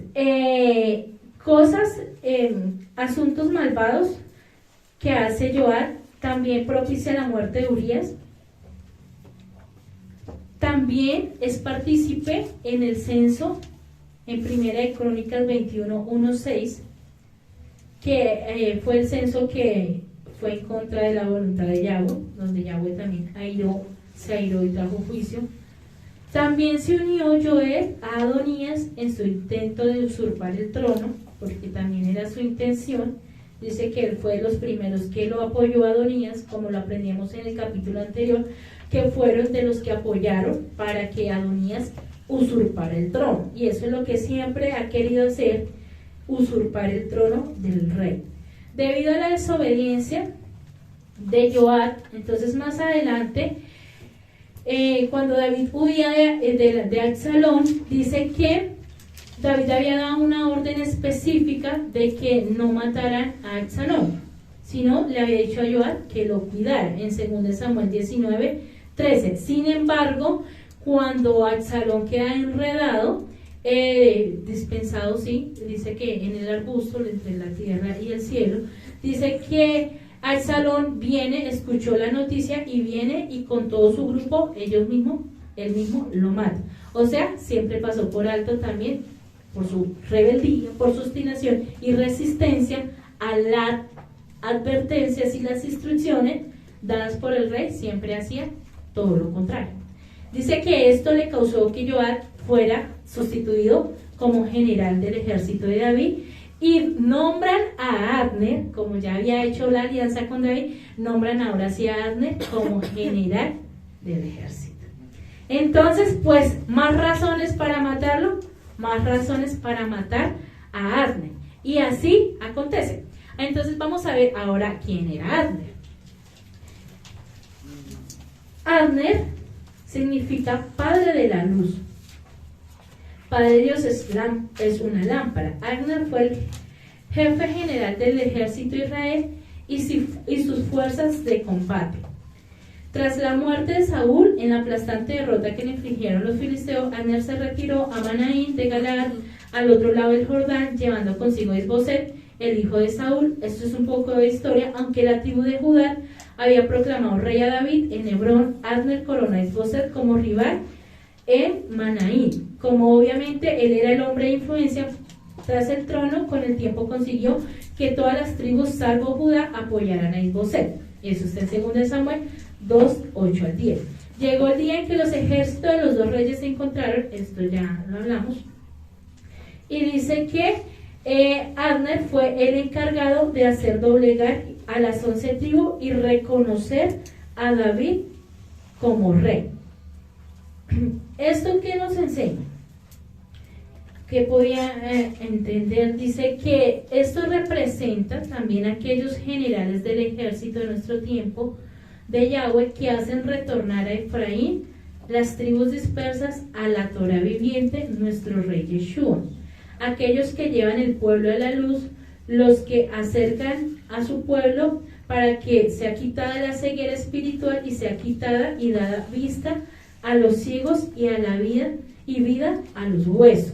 S1: asuntos malvados que hace Joab, también propicia la muerte de Urías. También es partícipe en el censo en Primera de Crónicas 21:1-6, que fue el censo que fue en contra de la voluntad de Yahweh, donde Yahweh también se airó y trajo juicio. También se unió Joab a Adonías en su intento de usurpar el trono, porque también era su intención. Dice que él fue de los primeros que lo apoyó a Adonías, como lo aprendíamos en el capítulo anterior, que fueron de los que apoyaron para que Adonías usurpara el trono. Y eso es lo que siempre ha querido hacer, usurpar el trono del rey. Debido a la desobediencia de Joab, entonces más adelante, cuando David huía de Absalón, dice que David había dado una orden específica de que no mataran a Absalón, sino le había dicho a Joab que lo cuidara, en 2 Samuel 19:13. Sin embargo, cuando Absalón queda enredado, dispensado, sí, dice que en el arbusto entre la tierra y el cielo, dice que Absalón viene, escuchó la noticia y viene y con todo su grupo, él mismo lo mata. O sea, siempre pasó por alto también, por su rebeldía, por su obstinación y resistencia a las advertencias y las instrucciones dadas por el rey, siempre hacía todo lo contrario. Dice que esto le causó que Joab fuera sustituido como general del ejército de David, y nombran a Abner, como ya había hecho la alianza con David, nombran ahora sí a Abner como general del ejército. Entonces, pues, más razones para matarlo, más razones para matar a Abner. Y así acontece. Entonces vamos a ver ahora quién era Abner. Abner significa padre de la luz. Padre Dios es una lámpara. Abner fue el jefe general del ejército de Israel y sus fuerzas de combate. Tras la muerte de Saúl, en la aplastante derrota que le infligieron los filisteos, Abner se retiró a Manaín de Galaad, al otro lado del Jordán, llevando consigo a Isboset, el hijo de Saúl. Esto es un poco de historia. Aunque la tribu de Judá había proclamado rey a David en Hebrón, Abner corona a Isboset como rival en Manaín. Como obviamente él era el hombre de influencia tras el trono, con el tiempo consiguió que todas las tribus salvo Judá apoyaran a Isboset. Eso está en 2 Samuel 2, 8 al 10. Llegó el día en que los ejércitos de los dos reyes se encontraron, esto ya lo hablamos, y dice que Abner fue el encargado de hacer doblegar a las 11 tribus y reconocer a David como rey. ¿Esto qué nos enseña? Que podía entender, dice que esto representa también a aquellos generales del ejército de nuestro tiempo de Yahweh que hacen retornar a Efraín las tribus dispersas a la Torah viviente, nuestro rey Yeshua. Aquellos que llevan el pueblo a la luz, los que acercan a su pueblo para que sea quitada la ceguera espiritual y sea quitada y dada vista a los ciegos y a la vida y vida a los huesos.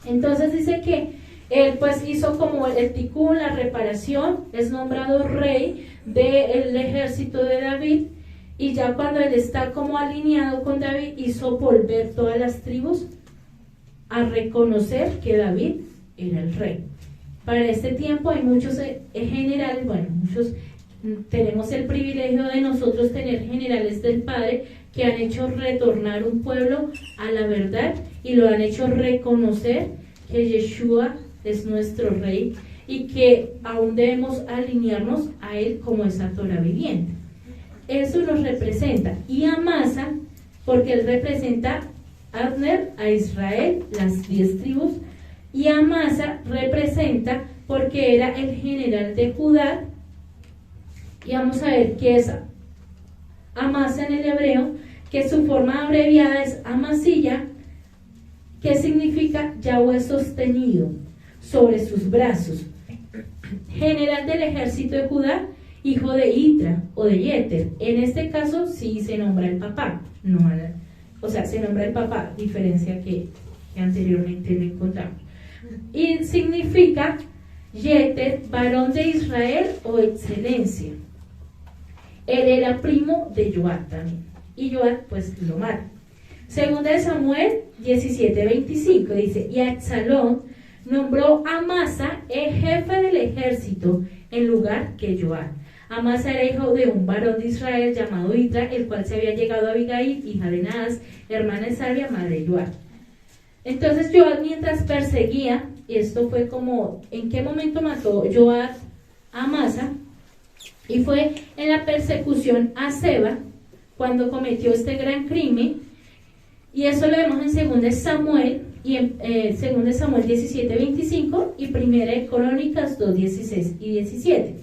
S1: Entonces dice que él pues hizo como el tikkun, la reparación, es nombrado rey del ejército de David, y ya cuando él está como alineado con David, hizo volver todas las tribus a reconocer que David era el rey. Para este tiempo hay muchos generales, bueno, muchos tenemos el privilegio de nosotros tener generales del Padre que han hecho retornar un pueblo a la verdad y lo han hecho reconocer que Yeshua es nuestro rey y que aún debemos alinearnos a él como esa Torah viviente. Eso nos representa. Y Amasa, porque él representa a Abner, a Israel, las 10 tribus, y Amasa representa porque era el general de Judá. Y vamos a ver qué es Amasa en el hebreo, que su forma abreviada es Amasilla, que significa Yahweh sostenido sobre sus brazos. General del ejército de Judá, hijo de Itra o de Yeter. En este caso sí se nombra el papá, no, o sea, se nombra el papá, diferencia que anteriormente le encontramos. Y significa Yeter, varón de Israel o excelencia. Él era primo de Joab también, y Joab pues lo mata. Segunda de Samuel 17:25 dice, y Absalón nombró a Amasa el jefe del ejército en lugar que Joab. Amasa era hijo de un varón de Israel llamado Itra, el cual se había llegado a Abigail, hija de Naas, hermana de Sarvia, madre de Joab. Entonces Joab, mientras perseguía, y esto fue como, ¿en qué momento mató Joab a Amasa? Y fue en la persecución a Seba, cuando cometió este gran crimen, y eso lo vemos en 2 Samuel, y en 2 Samuel 17:25 y 1 Crónicas 2:16 y 17.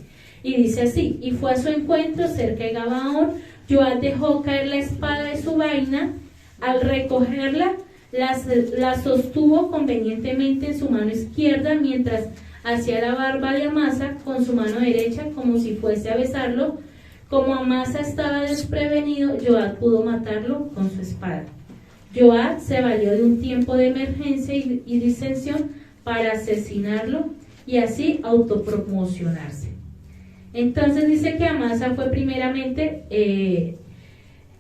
S1: Y dice así, y fue a su encuentro cerca de Gabaón, Joab dejó caer la espada de su vaina, al recogerla, la sostuvo convenientemente en su mano izquierda, mientras hacía la barba de Amasa con su mano derecha, como si fuese a besarlo. Como Amasa estaba desprevenido, Joab pudo matarlo con su espada. Joab se valió de un tiempo de emergencia y disensión para asesinarlo y así autopromocionarse. Entonces dice que Amasa fue primeramente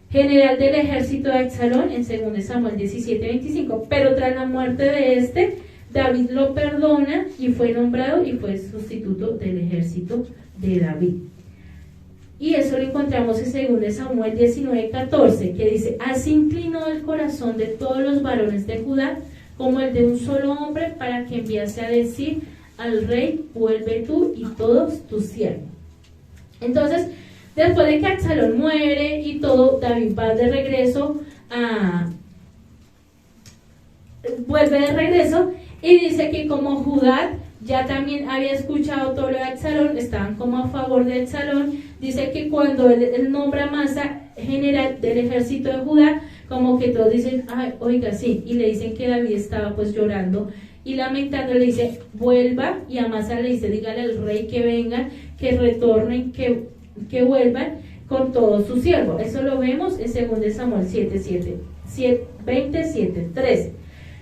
S1: general del ejército de Absalón en 2 Samuel 17:25, pero tras la muerte de David lo perdona y fue nombrado y fue sustituto del ejército de David. Y eso lo encontramos en 2 Samuel 19:14, que dice, así inclinó el corazón de todos los varones de Judá como el de un solo hombre, para que enviase a decir al rey, vuelve tú y todos tus siervos. Entonces, después de que Absalón muere y todo, David va de regreso vuelve de regreso y dice que como Judá ya también había escuchado todo lo de Absalón, estaban como a favor de Absalón. Dice que cuando él nombra a Amasa general del ejército de Judá, como que todos dicen, ay, oiga, sí, y le dicen que David estaba pues llorando y lamentando, le dice, vuelva, y Amasa le dice, dígale al rey que vengan, que retornen, que vuelvan con todo su siervo. Eso lo vemos en 2 Samuel 27:13.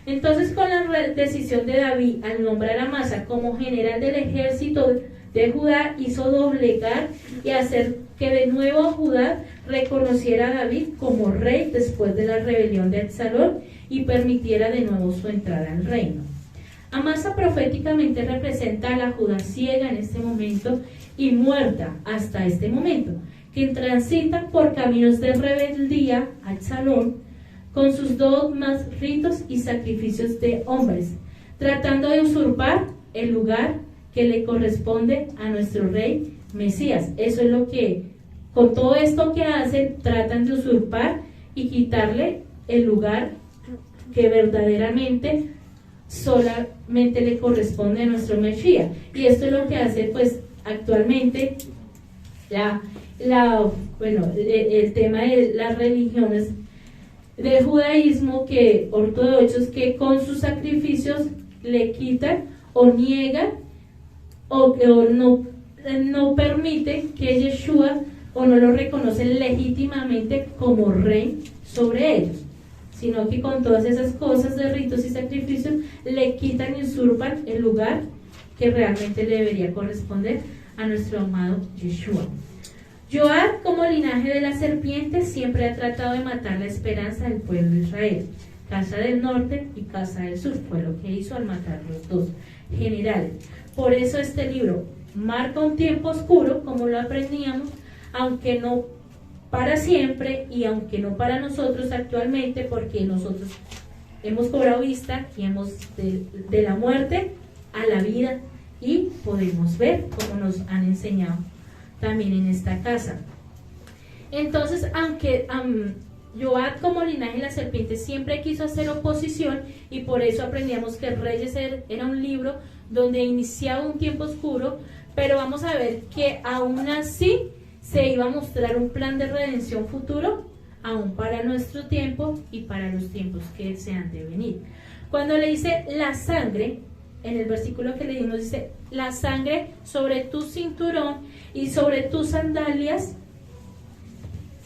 S1: Entonces, con la decisión de David al nombrar a Amasa como general del ejército de Judá, hizo doblegar y hacer que de nuevo Judá reconociera a David como rey después de la rebelión de Absalón y permitiera de nuevo su entrada al reino. Amasa proféticamente representa a la Judá ciega en este momento y muerta hasta este momento, que transita por caminos de rebeldía a Absalón con sus dogmas, ritos y sacrificios de hombres, tratando de usurpar el lugar que le corresponde a nuestro rey Mesías. Eso es lo que, con todo esto que hacen, tratan de usurpar y quitarle el lugar que verdaderamente solamente le corresponde a nuestro Mesías. Y esto es lo que hace pues actualmente el tema de las religiones del judaísmo ortodoxos, que con sus sacrificios le quitan o niegan o no permiten que Yeshua, o no lo reconocen legítimamente como rey sobre ellos, sino que con todas esas cosas de ritos y sacrificios le quitan y usurpan el lugar que realmente le debería corresponder a nuestro amado Yeshua. Joab, como linaje de la serpiente, siempre ha tratado de matar la esperanza del pueblo de Israel. Casa del norte y Casa del sur fue lo que hizo al matar los dos generales. Por eso este libro marca un tiempo oscuro, como lo aprendíamos, aunque no para siempre y aunque no para nosotros actualmente, porque nosotros hemos cobrado vista y hemos de la muerte a la vida, y podemos ver como nos han enseñado también en esta casa. Entonces, aunque Joab, como linaje de la serpiente, siempre quiso hacer oposición, y por eso aprendíamos que Reyes era un libro donde iniciaba un tiempo oscuro, pero vamos a ver que aún así se iba a mostrar un plan de redención futuro, aún para nuestro tiempo y para los tiempos que se han de venir. Cuando le dice la sangre, en el versículo que leímos dice, la sangre sobre tu cinturón y sobre tus sandalias.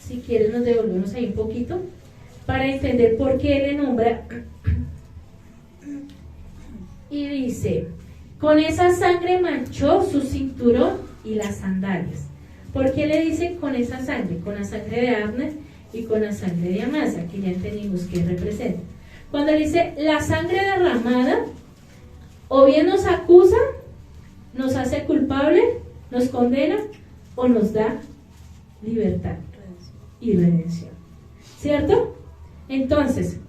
S1: Si quieres nos devolvemos ahí un poquito para entender por qué le nombra. Y dice, con esa sangre manchó su cinturón y las sandalias. ¿Por qué le dice con esa sangre? Con la sangre de Abner y con la sangre de Amasa, que ya entendimos qué representa. Cuando le dice la sangre derramada, o bien nos acusa, nos hace culpable, nos condena, o nos da libertad y redención. ¿Cierto? Entonces,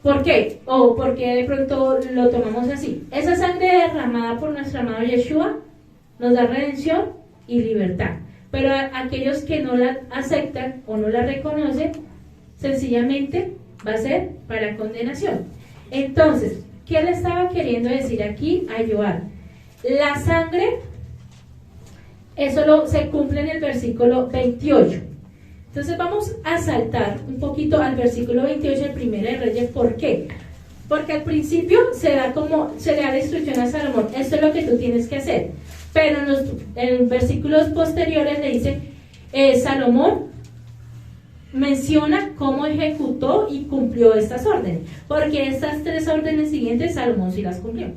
S1: ¿por qué? ¿O por qué de pronto lo tomamos así? Esa sangre derramada por nuestro amado Yeshua nos da redención y libertad. Pero aquellos que no la aceptan o no la reconocen, sencillamente va a ser para condenación. Entonces, ¿qué le estaba queriendo decir aquí a Joab? La sangre, eso se cumple en el versículo 28. Entonces vamos a saltar un poquito al versículo 28 del Primera de Reyes. ¿Por qué? Porque al principio se le da la instrucción a Salomón, esto es lo que tú tienes que hacer. Pero en versículos posteriores le dice, Salomón menciona cómo ejecutó y cumplió estas órdenes, porque estas 3 órdenes siguientes Salomón sí las cumplió,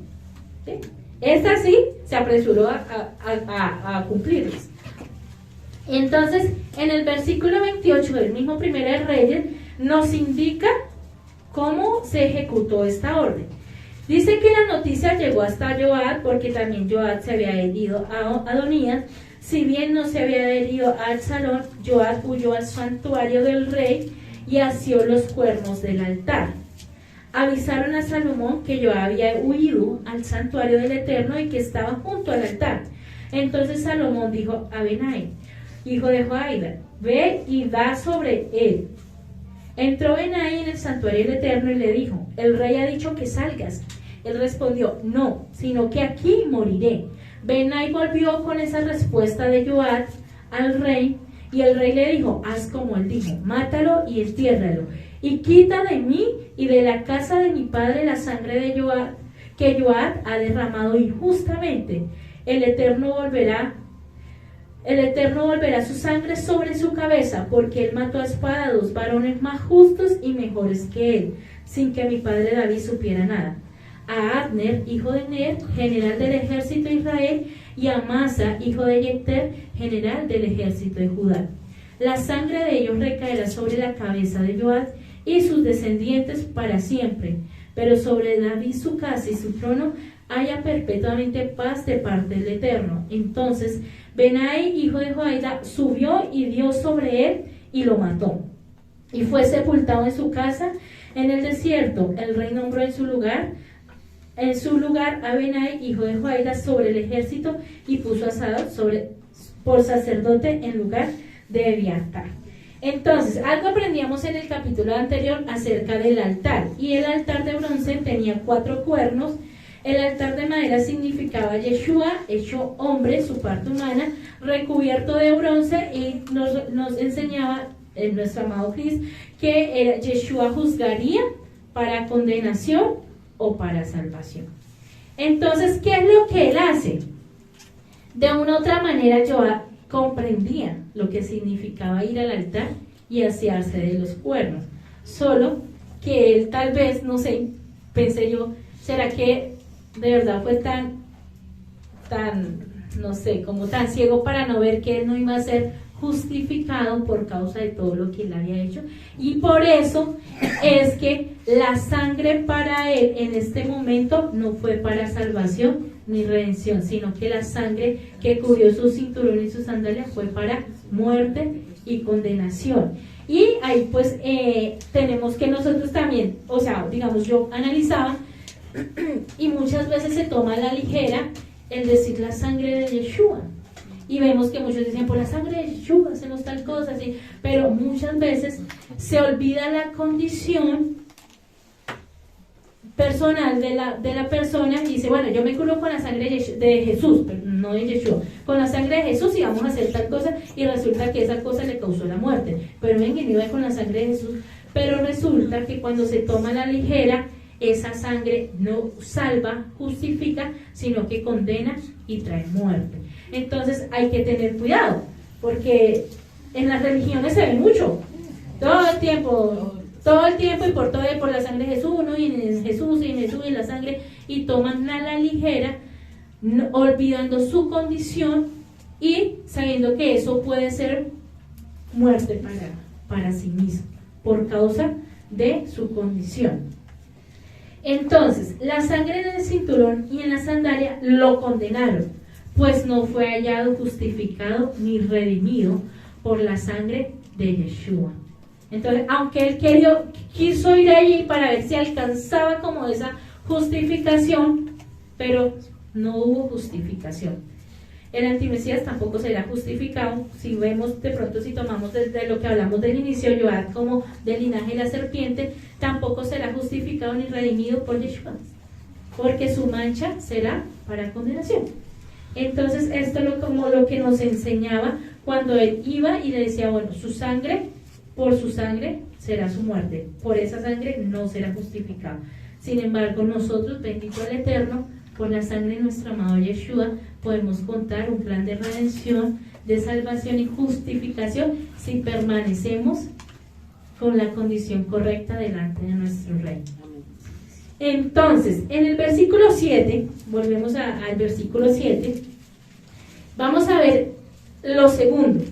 S1: ¿sí? Esta sí se apresuró a cumplirlas. Entonces, en el versículo 28 del mismo Primera de Reyes nos indica cómo se ejecutó esta orden. Dice que la noticia llegó hasta Joab, porque también Joab se había herido a Adonías. Si bien no se había herido a Absalón, Joab huyó al santuario del rey y asió los cuernos del altar. Avisaron a Salomón que Joab había huido al santuario del Eterno y que estaba junto al altar. Entonces Salomón dijo a Benai, hijo de Joiada, ve y da sobre él. Entró Benai en el santuario del Eterno y le dijo, el rey ha dicho que salgas. Él respondió, no, sino que aquí moriré. Benai volvió con esa respuesta de Joab al rey Y el rey le dijo, haz como él dijo, mátalo y entiérralo, y quita de mí y de la casa de mi padre la sangre de Joab, que Joab ha derramado injustamente. El Eterno volverá su sangre sobre su cabeza, porque él mató a espada a 2 varones más justos y mejores que él, sin que mi padre David supiera nada. A Abner, hijo de Ner, general del ejército de Israel, y a Amasa, hijo de Yecter, general del ejército de Judá. La sangre de ellos recaerá sobre la cabeza de Joab y sus descendientes para siempre, pero sobre David su casa y su trono haya perpetuamente paz de parte del Eterno. Entonces Benai, hijo de Joiada, subió y dio sobre él y lo mató. Y fue sepultado en su casa en el desierto. El rey nombró en su lugar a Benai, hijo de Joiada, sobre el ejército y puso a Sadoc por sacerdote en lugar de Ebiatar. Entonces, algo aprendíamos en el capítulo anterior acerca del altar. Y el altar de bronce tenía 4 cuernos. El altar de madera significaba Yeshua, hecho hombre, su parte humana, recubierto de bronce, y nos enseñaba nuestro amado Cristo que Yeshua juzgaría para condenación o para salvación. Entonces, ¿qué es lo que él hace? De una u otra manera, Joab comprendía lo que significaba ir al altar y asearse de los cuernos. Solo que él tal vez, no sé, pensé yo, ¿será que de verdad fue tan, no sé, como tan ciego para no ver que él no iba a ser justificado por causa de todo lo que él había hecho? Y por eso es que la sangre para él en este momento no fue para salvación ni redención, sino que la sangre que cubrió su cinturón y sus sandalias fue para muerte y condenación. Y ahí pues tenemos que nosotros también, o sea, digamos, yo analizaba y muchas veces se toma a la ligera el decir la sangre de Yeshua. Y vemos que muchos dicen, por la sangre de Yeshua hacemos tal cosa, así, pero muchas veces se olvida la condición personal de la persona y dice, bueno, yo me curo con la sangre de Jesús, pero no de Yeshua, con la sangre de Jesús y vamos a hacer tal cosa, y resulta que esa cosa le causó la muerte, pero venga, y con la sangre de Jesús, pero resulta que cuando se toma a la ligera, esa sangre no salva, justifica, sino que condena y trae muerte. Entonces hay que tener cuidado, porque en las religiones se ve mucho, todo el tiempo y por la sangre de Jesús, ¿no? Y en Jesús y en la sangre, y toman a la ligera, no, olvidando su condición y sabiendo que eso puede ser muerte para sí mismo, por causa de su condición. Entonces, la sangre en el cinturón y en la sandalia lo condenaron, pues no fue hallado justificado ni redimido por la sangre de Yeshua. Entonces, aunque él quiso ir allí para ver si alcanzaba como esa justificación, pero no hubo justificación. El antimesías tampoco será justificado. Si vemos de pronto, si tomamos desde lo que hablamos del inicio, Joab como del linaje de la serpiente, tampoco será justificado ni redimido por Yeshua, porque su mancha será para condenación. Entonces, esto es como lo que nos enseñaba cuando él iba y le decía, bueno, su sangre, por su sangre será su muerte, por esa sangre no será justificado. Sin embargo, nosotros, bendito el Eterno, por la sangre de nuestro amado Yeshua, podemos contar un plan de redención, de salvación y justificación si permanecemos con la condición correcta delante de nuestro Rey. Entonces, en el versículo 7, volvemos al versículo 7, vamos a ver lo segundo,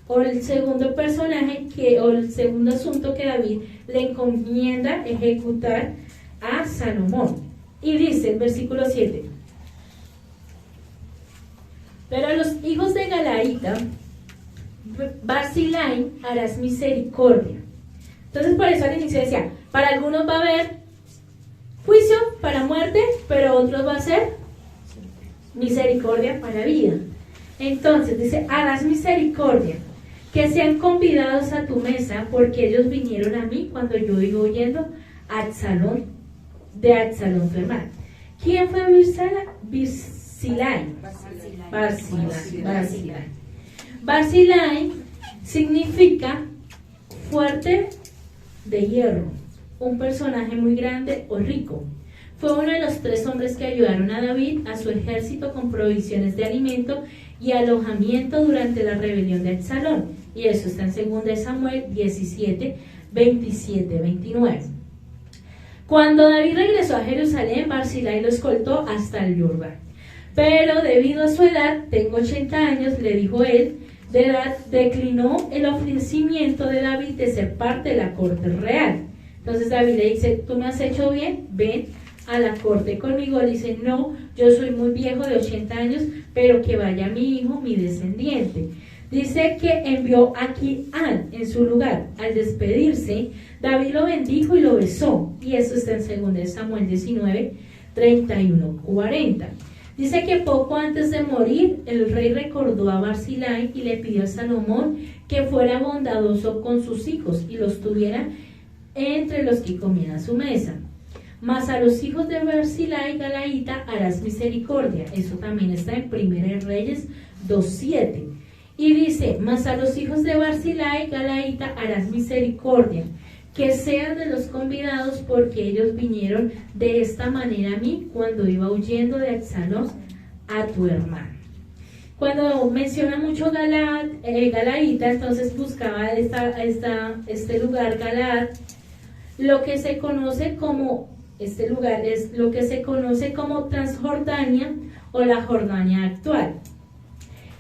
S1: o el segundo personaje, o el segundo asunto que David le encomienda ejecutar a Salomón. Y dice el versículo 7, pero a los hijos de Galaíta, Barzillai, harás misericordia. Entonces, por eso al inicio decía, para algunos va a haber juicio para muerte, pero otros va a ser misericordia para vida. Entonces dice, harás misericordia, que sean convidados a tu mesa, porque ellos vinieron a mí cuando yo iba oyendo Absalón, de Absalón tu hermano. ¿Quién fue Barzillai? Barzillai significa fuerte de hierro, un personaje muy grande o rico. Fue uno de los 3 hombres que ayudaron a David, a su ejército, con provisiones de alimento y alojamiento durante la rebelión de Absalón. Y eso está en 2 Samuel 17, 27, 29. Cuando David regresó a Jerusalén, Barzillai lo escoltó hasta el Jordán. Pero debido a su edad, tengo 80 años, le dijo él, de edad, declinó el ofrecimiento de David de ser parte de la corte real. Entonces David le dice, tú me has hecho bien, ven a la corte conmigo. Le dice, no, yo soy muy viejo de 80 años, pero que vaya mi hijo, mi descendiente. Dice que envió a Quián en su lugar. Al despedirse, David lo bendijo y lo besó. Y eso está en 2 Samuel 19, 31, 40. Dice que poco antes de morir, el rey recordó a Barzillai y le pidió a Salomón que fuera bondadoso con sus hijos y los tuviera entre los que comían a su mesa. Mas a los hijos de Barzillai Galaíta harás misericordia. Eso también está en 1 Reyes 2:7. Y dice, mas a los hijos de Barzillai Galaíta harás misericordia, que sean de los convidados, porque ellos vinieron de esta manera a mí cuando iba huyendo de Absalón a tu hermano. Cuando menciona mucho Galaíta, entonces buscaba este lugar Galaad, lo que se conoce como, este lugar es lo que se conoce como Transjordania o la Jordania actual.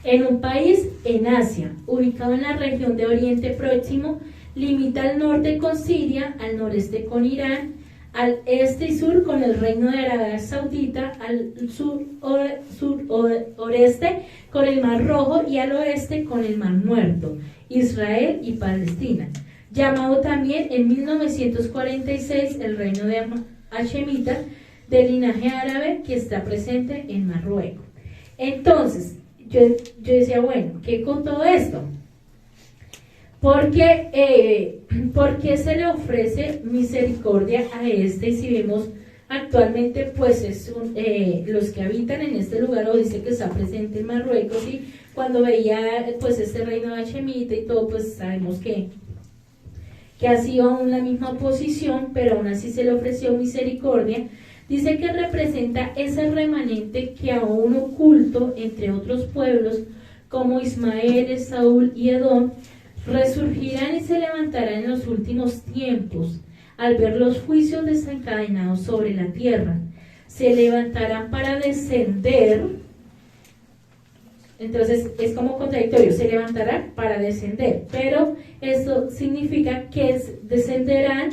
S1: En un país en Asia, ubicado en la región de Oriente Próximo, limita al norte con Siria, al noreste con Irán, al este y sur con el reino de Arabia Saudita, al sureste con el Mar Rojo y al oeste con el Mar Muerto, Israel y Palestina. Llamado también en 1946 el reino de Hashemita, de linaje árabe, que está presente en Marruecos. Entonces, yo decía, bueno, ¿qué con todo esto? ¿Por qué se le ofrece misericordia a este? Si vemos actualmente, pues los que habitan en este lugar, o dice que está presente en Marruecos, y cuando veía pues este reino de Hashemita y todo, pues sabemos que ha sido aún la misma posición, pero aún así se le ofreció misericordia. Dice que representa ese remanente que aún oculto entre otros pueblos como Ismael, Saúl y Edom, resurgirán y se levantarán en los últimos tiempos al ver los juicios desencadenados sobre la tierra. Se levantarán para descender. Entonces es como contradictorio, se levantarán para descender, pero esto significa que descenderán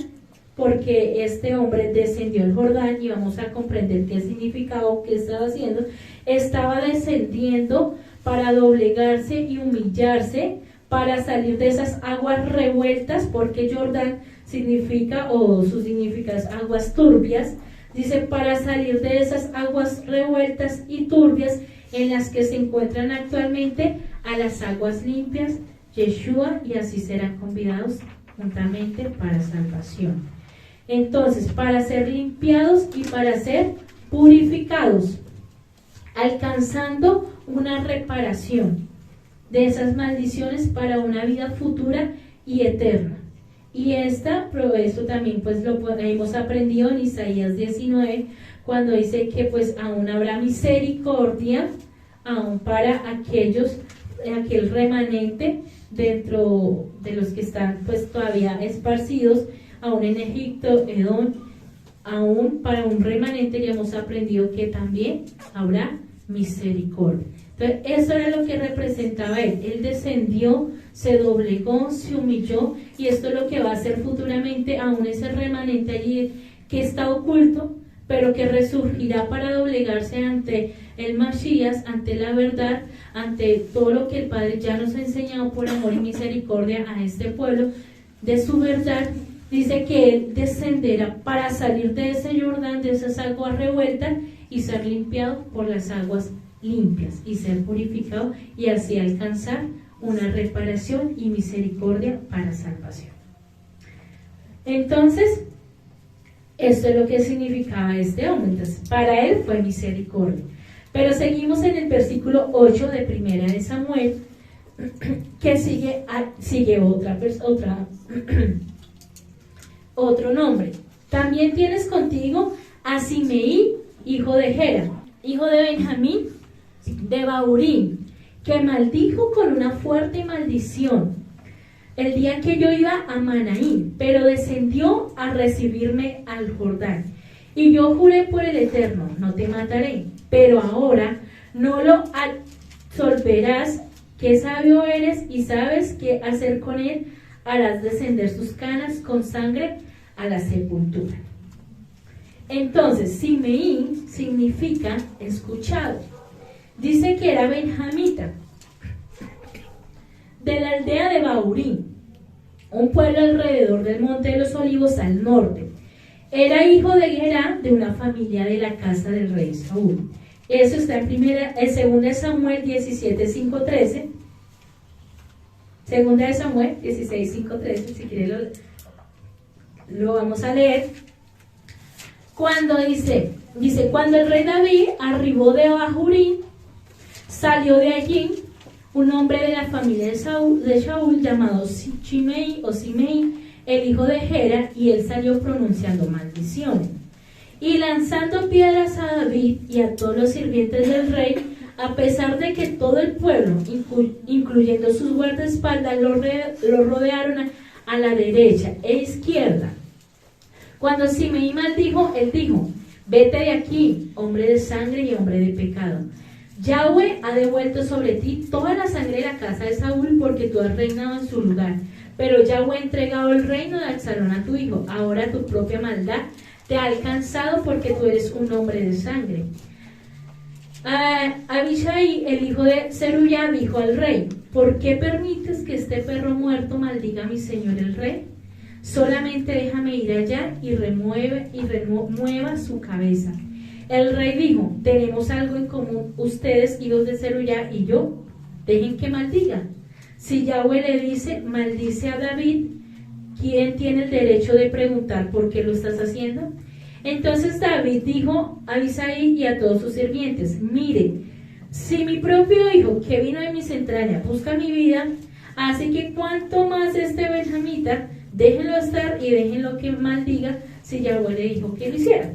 S1: porque este hombre descendió el Jordán, y vamos a comprender qué significaba o qué estaba haciendo. Estaba descendiendo para doblegarse y humillarse, para salir de esas aguas revueltas, porque Jordán significa, o su significado es aguas turbias. Dice, para salir de esas aguas revueltas y turbias en las que se encuentran actualmente, a las aguas limpias, Yeshua, y así serán convidados juntamente para salvación. Entonces, para ser limpiados y para ser purificados, alcanzando una reparación de esas maldiciones para una vida futura y eterna. Y esto también pues lo hemos aprendido en Isaías 19, cuando dice que pues aún habrá misericordia aún para aquel remanente dentro de los que están pues todavía esparcidos aún en Egipto, Edom. Aún para un remanente ya hemos aprendido que también habrá misericordia. Entonces, eso era lo que representaba él. Él descendió, se doblegó, se humilló, y esto es lo que va a hacer futuramente aún ese remanente allí que está oculto, pero que resurgirá para doblegarse ante el Masías, ante la verdad, ante todo lo que el Padre ya nos ha enseñado por amor y misericordia a este pueblo de su verdad. Dice que él descenderá para salir de ese Jordán, de esas aguas revueltas, y ser limpiado por las aguas limpias, y ser purificado, y así alcanzar una reparación y misericordia para salvación. Entonces, esto es lo que significaba este hombre. Entonces, para él fue misericordia. Pero seguimos en el versículo 8 de 1 Samuel, que sigue otro nombre. También tienes contigo a Simeí, hijo de Gera, hijo de Benjamín, de Bahurim, que maldijo con una fuerte maldición el día que yo iba a Manaín, pero descendió a recibirme al Jordán. Y yo juré por el Eterno, no te mataré, pero ahora no lo absolverás, que sabio eres y sabes qué hacer con él, harás descender sus canas con sangre a la sepultura. Entonces, Simeí significa escuchado. Dice que era benjamita, de la aldea de Bahurim, un pueblo alrededor del Monte de los Olivos al norte. Era hijo de Gerá, de una familia de la casa del rey Saúl. Eso está en 2 Samuel 17, 5, 13. 2 Samuel 16, 5, 13, si quiere lo vamos a leer. Cuando dice, cuando el rey David arribó de Bahurim, salió de allí un hombre de la familia de Saúl llamado Shimei o Simei, el hijo de Gera, y él salió pronunciando maldiciones y lanzando piedras a David y a todos los sirvientes del rey, a pesar de que todo el pueblo, incluyendo sus guardaespaldas, lo rodearon a la derecha e izquierda. Cuando Simei maldijo, él dijo: vete de aquí, hombre de sangre y hombre de pecado. Yahweh ha devuelto sobre ti toda la sangre de la casa de Saúl, porque tú has reinado en su lugar. Pero Yahweh ha entregado el reino de Absalón a tu hijo. Ahora tu propia maldad te ha alcanzado, porque tú eres un hombre de sangre. Abishai, el hijo de Zeruya, dijo al rey: ¿por qué permites que este perro muerto maldiga a mi señor el rey? Solamente déjame ir allá y remueva su cabeza. El rey dijo: tenemos algo en común ustedes, hijos de Zeruya, y yo. Dejen que maldiga. Si Yahweh le dice: maldice a David, ¿quién tiene el derecho de preguntar por qué lo estás haciendo? Entonces David dijo a Abisai y a todos sus sirvientes: mire, si mi propio hijo, que vino de mis entrañas, busca mi vida, así que cuanto más este benjamita, déjenlo estar y déjenlo que maldiga, si Yahweh le dijo que lo hiciera.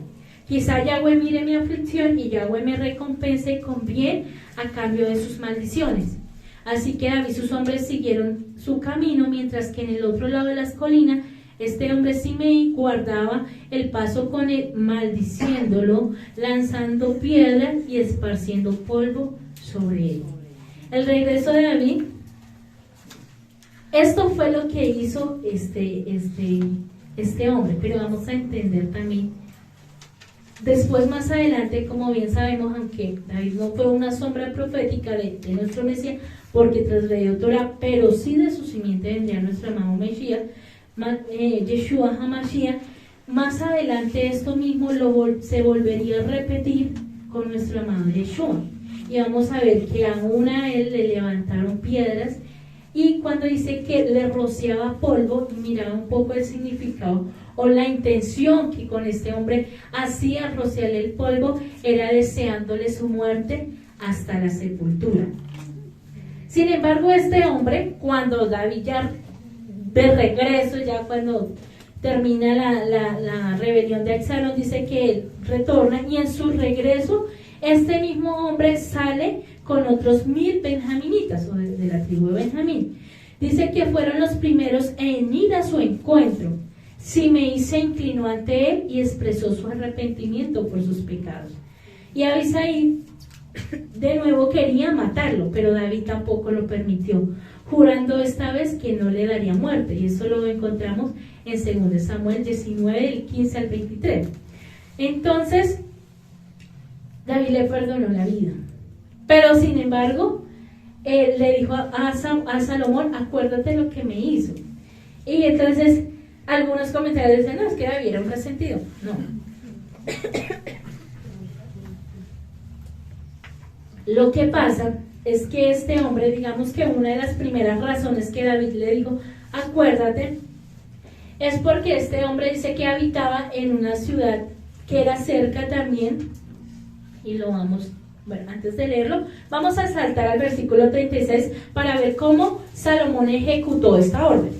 S1: Quizá Yahweh mire mi aflicción y Yahweh me recompense con bien a cambio de sus maldiciones. Así que David y sus hombres siguieron su camino, mientras que en el otro lado de las colinas este hombre Simei guardaba el paso con él, maldiciéndolo, lanzando piedras y esparciendo polvo sobre él. El regreso de David, esto fue lo que hizo este hombre, pero vamos a entender también después, más adelante, como bien sabemos, aunque David no fue una sombra profética de nuestro Mesías, porque trasladió Torah, pero sí de su simiente vendría nuestro amado Mesías, Yeshua HaMashiach. Más adelante esto mismo se volvería a repetir con nuestro amado Yeshua. Y vamos a ver que aún a él le levantaron piedras, y cuando dice que le rociaba polvo, miraba un poco el significado o la intención que con este hombre hacía rociarle el polvo, era deseándole su muerte hasta la sepultura. Sin embargo, este hombre, cuando David ya de regreso, ya cuando termina la rebelión de Absalón, dice que él retorna, y en su regreso este mismo hombre sale con otros 1000 benjaminitas, o de la tribu de Benjamín. Dice que fueron los primeros en ir a su encuentro. Simei se inclinó ante él y expresó su arrepentimiento por sus pecados. Y Abisai de nuevo quería matarlo, pero David tampoco lo permitió, jurando esta vez que no le daría muerte. Y eso lo encontramos en 2 Samuel 19, del 15 al 23. Entonces, David le perdonó la vida. Pero sin embargo, él le dijo a Salomón: acuérdate lo que me hizo. Y entonces algunos comentarios dicen: no, es que David era un resentido. No. Lo que pasa es que este hombre, digamos que una de las primeras razones que David le dijo: acuérdate, es porque este hombre dice que habitaba en una ciudad que era cerca también, y lo vamos Bueno, antes de leerlo, vamos a saltar al versículo 36 para ver cómo Salomón ejecutó esta orden.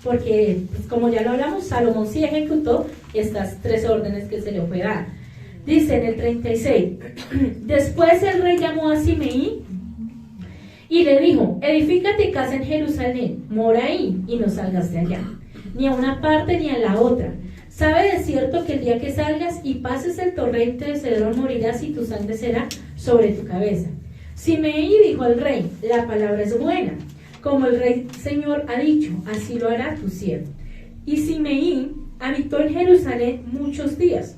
S1: Porque, pues, como ya lo hablamos, Salomón sí ejecutó estas 3 órdenes que se le fue dar. Dice en el 36, después el rey llamó a Simeí y le dijo, edifícate casa en Jerusalén, mora ahí y no salgas de allá, ni a una parte ni a la otra. Sabe de cierto que el día que salgas y pases el torrente de Cedrón morirás y tu sangre será sobre tu cabeza. Simeí dijo al rey, la palabra es buena, como el rey Señor ha dicho, así lo hará tu siervo. Y Simeí habitó en Jerusalén muchos días.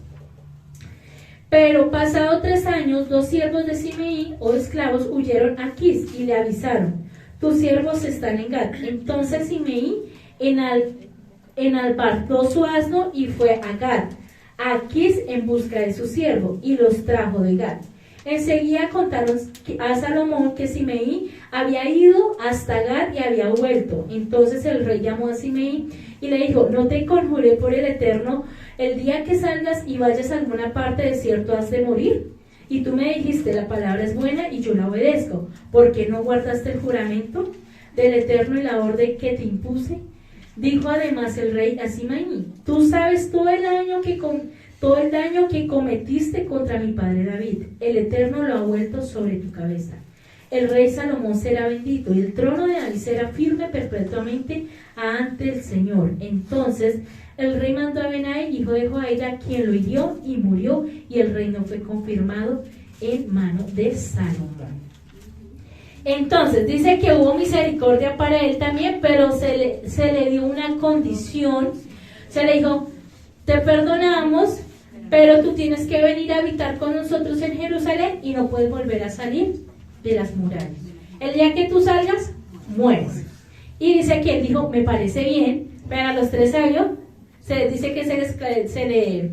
S1: Pero pasado 3 años, 2 siervos de Simeí o esclavos huyeron a Quis y le avisaron, tus siervos están en Gat. Entonces Simeí enalbardó su asno y fue a Gat, a Quis en busca de su siervo, y los trajo de Gat. Enseguida contaron a Salomón que Simeí había ido hasta Gat y había vuelto. Entonces el rey llamó a Simeí y le dijo, no te conjuré por el Eterno, el día que salgas y vayas a alguna parte de cierto has de morir. Y tú me dijiste, la palabra es buena y yo la obedezco. ¿Por qué no guardaste el juramento del Eterno y la orden que te impuse? Dijo además el rey a Simeí, tú sabes todo el daño que cometiste contra mi padre David. El Eterno lo ha vuelto sobre tu cabeza. El rey Salomón será bendito y el trono de David será firme perpetuamente ante el Señor. Entonces el rey mandó a Benaí, hijo de Joiada, quien lo hirió y murió, y el reino fue confirmado en mano de Salomón. Entonces dice que hubo misericordia para él también, pero se le dio una condición. Se le dijo, te perdonamos, pero tú tienes que venir a habitar con nosotros en Jerusalén y no puedes volver a salir de las murallas. El día que tú salgas, mueres. Y dice que él dijo, me parece bien, pero a los 3 años se dice que se le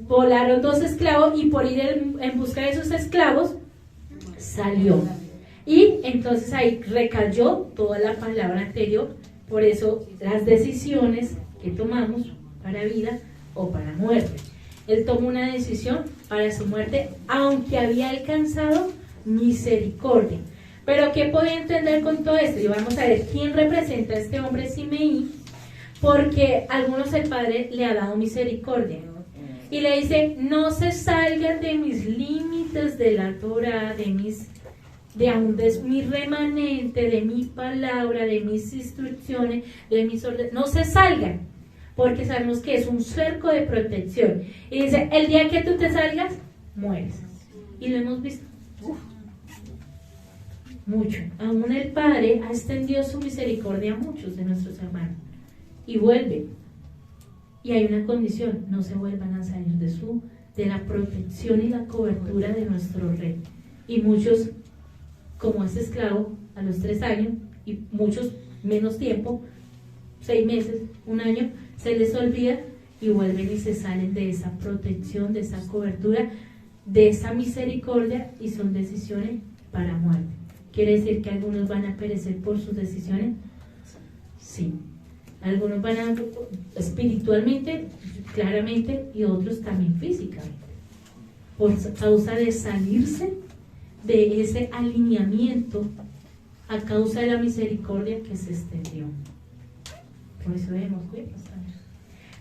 S1: volaron 2 esclavos y por ir en busca de esos esclavos salió. Y entonces ahí recayó toda la palabra anterior. Por eso las decisiones que tomamos para vida o para muerte. Él tomó una decisión para su muerte, aunque había alcanzado misericordia. Pero ¿qué podía entender con todo esto? Y vamos a ver quién representa a este hombre Simeí, porque a algunos el Padre le ha dado misericordia. Y le dice, no se salgan de mis límites de la Torah, de mi remanente, de mi palabra, de mis instrucciones, de mis órdenes. No se salgan, porque sabemos que es un cerco de protección. Y dice, el día que tú te salgas, mueres. Y lo hemos visto. Mucho. Aún el Padre ha extendido su misericordia a muchos de nuestros hermanos. Y vuelven. Y hay una condición, no se vuelvan a salir de la protección y la cobertura de nuestro Rey. Y muchos, como ese esclavo, a los 3 años, y muchos menos tiempo, 6 meses, 1 año, se les olvida y vuelven y se salen de esa protección, de esa cobertura, de esa misericordia, y son decisiones para muerte. ¿Quiere decir que algunos van a perecer por sus decisiones? Sí. Algunos van a espiritualmente, claramente, y otros también físicamente, por causa de salirse de ese alineamiento a causa de la misericordia que se extendió. Por eso debemos cuidarnos también.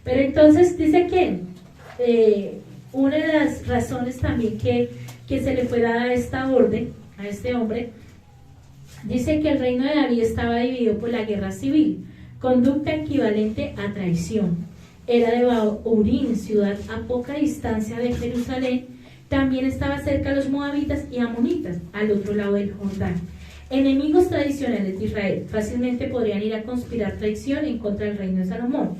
S1: Pero entonces dice que una de las razones también que se le fue dada esta orden a este hombre, dice que el reino de David estaba dividido por la guerra civil, conducta equivalente a traición. Era de Baurín, ciudad a poca distancia de Jerusalén. También estaba cerca de los moabitas y amonitas, al otro lado del Jordán. Enemigos tradicionales de Israel, fácilmente podrían ir a conspirar traición en contra del reino de Salomón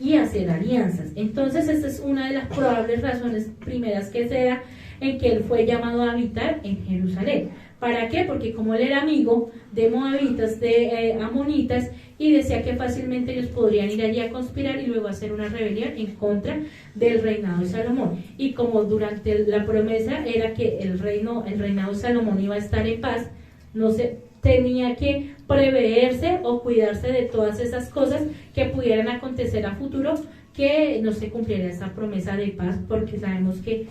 S1: y hacer alianzas. Entonces esta es una de las probables razones primeras que se da en que él fue llamado a habitar en Jerusalén. ¿Para qué? Porque como él era amigo de moabitas, de amonitas, y decía que fácilmente ellos podrían ir allí a conspirar y luego hacer una rebelión en contra del reinado de Salomón. Y como durante la promesa era que el reinado de Salomón iba a estar en paz, no se tenía que preverse o cuidarse de todas esas cosas que pudieran acontecer a futuro, que no se cumpliera esa promesa de paz, porque sabemos que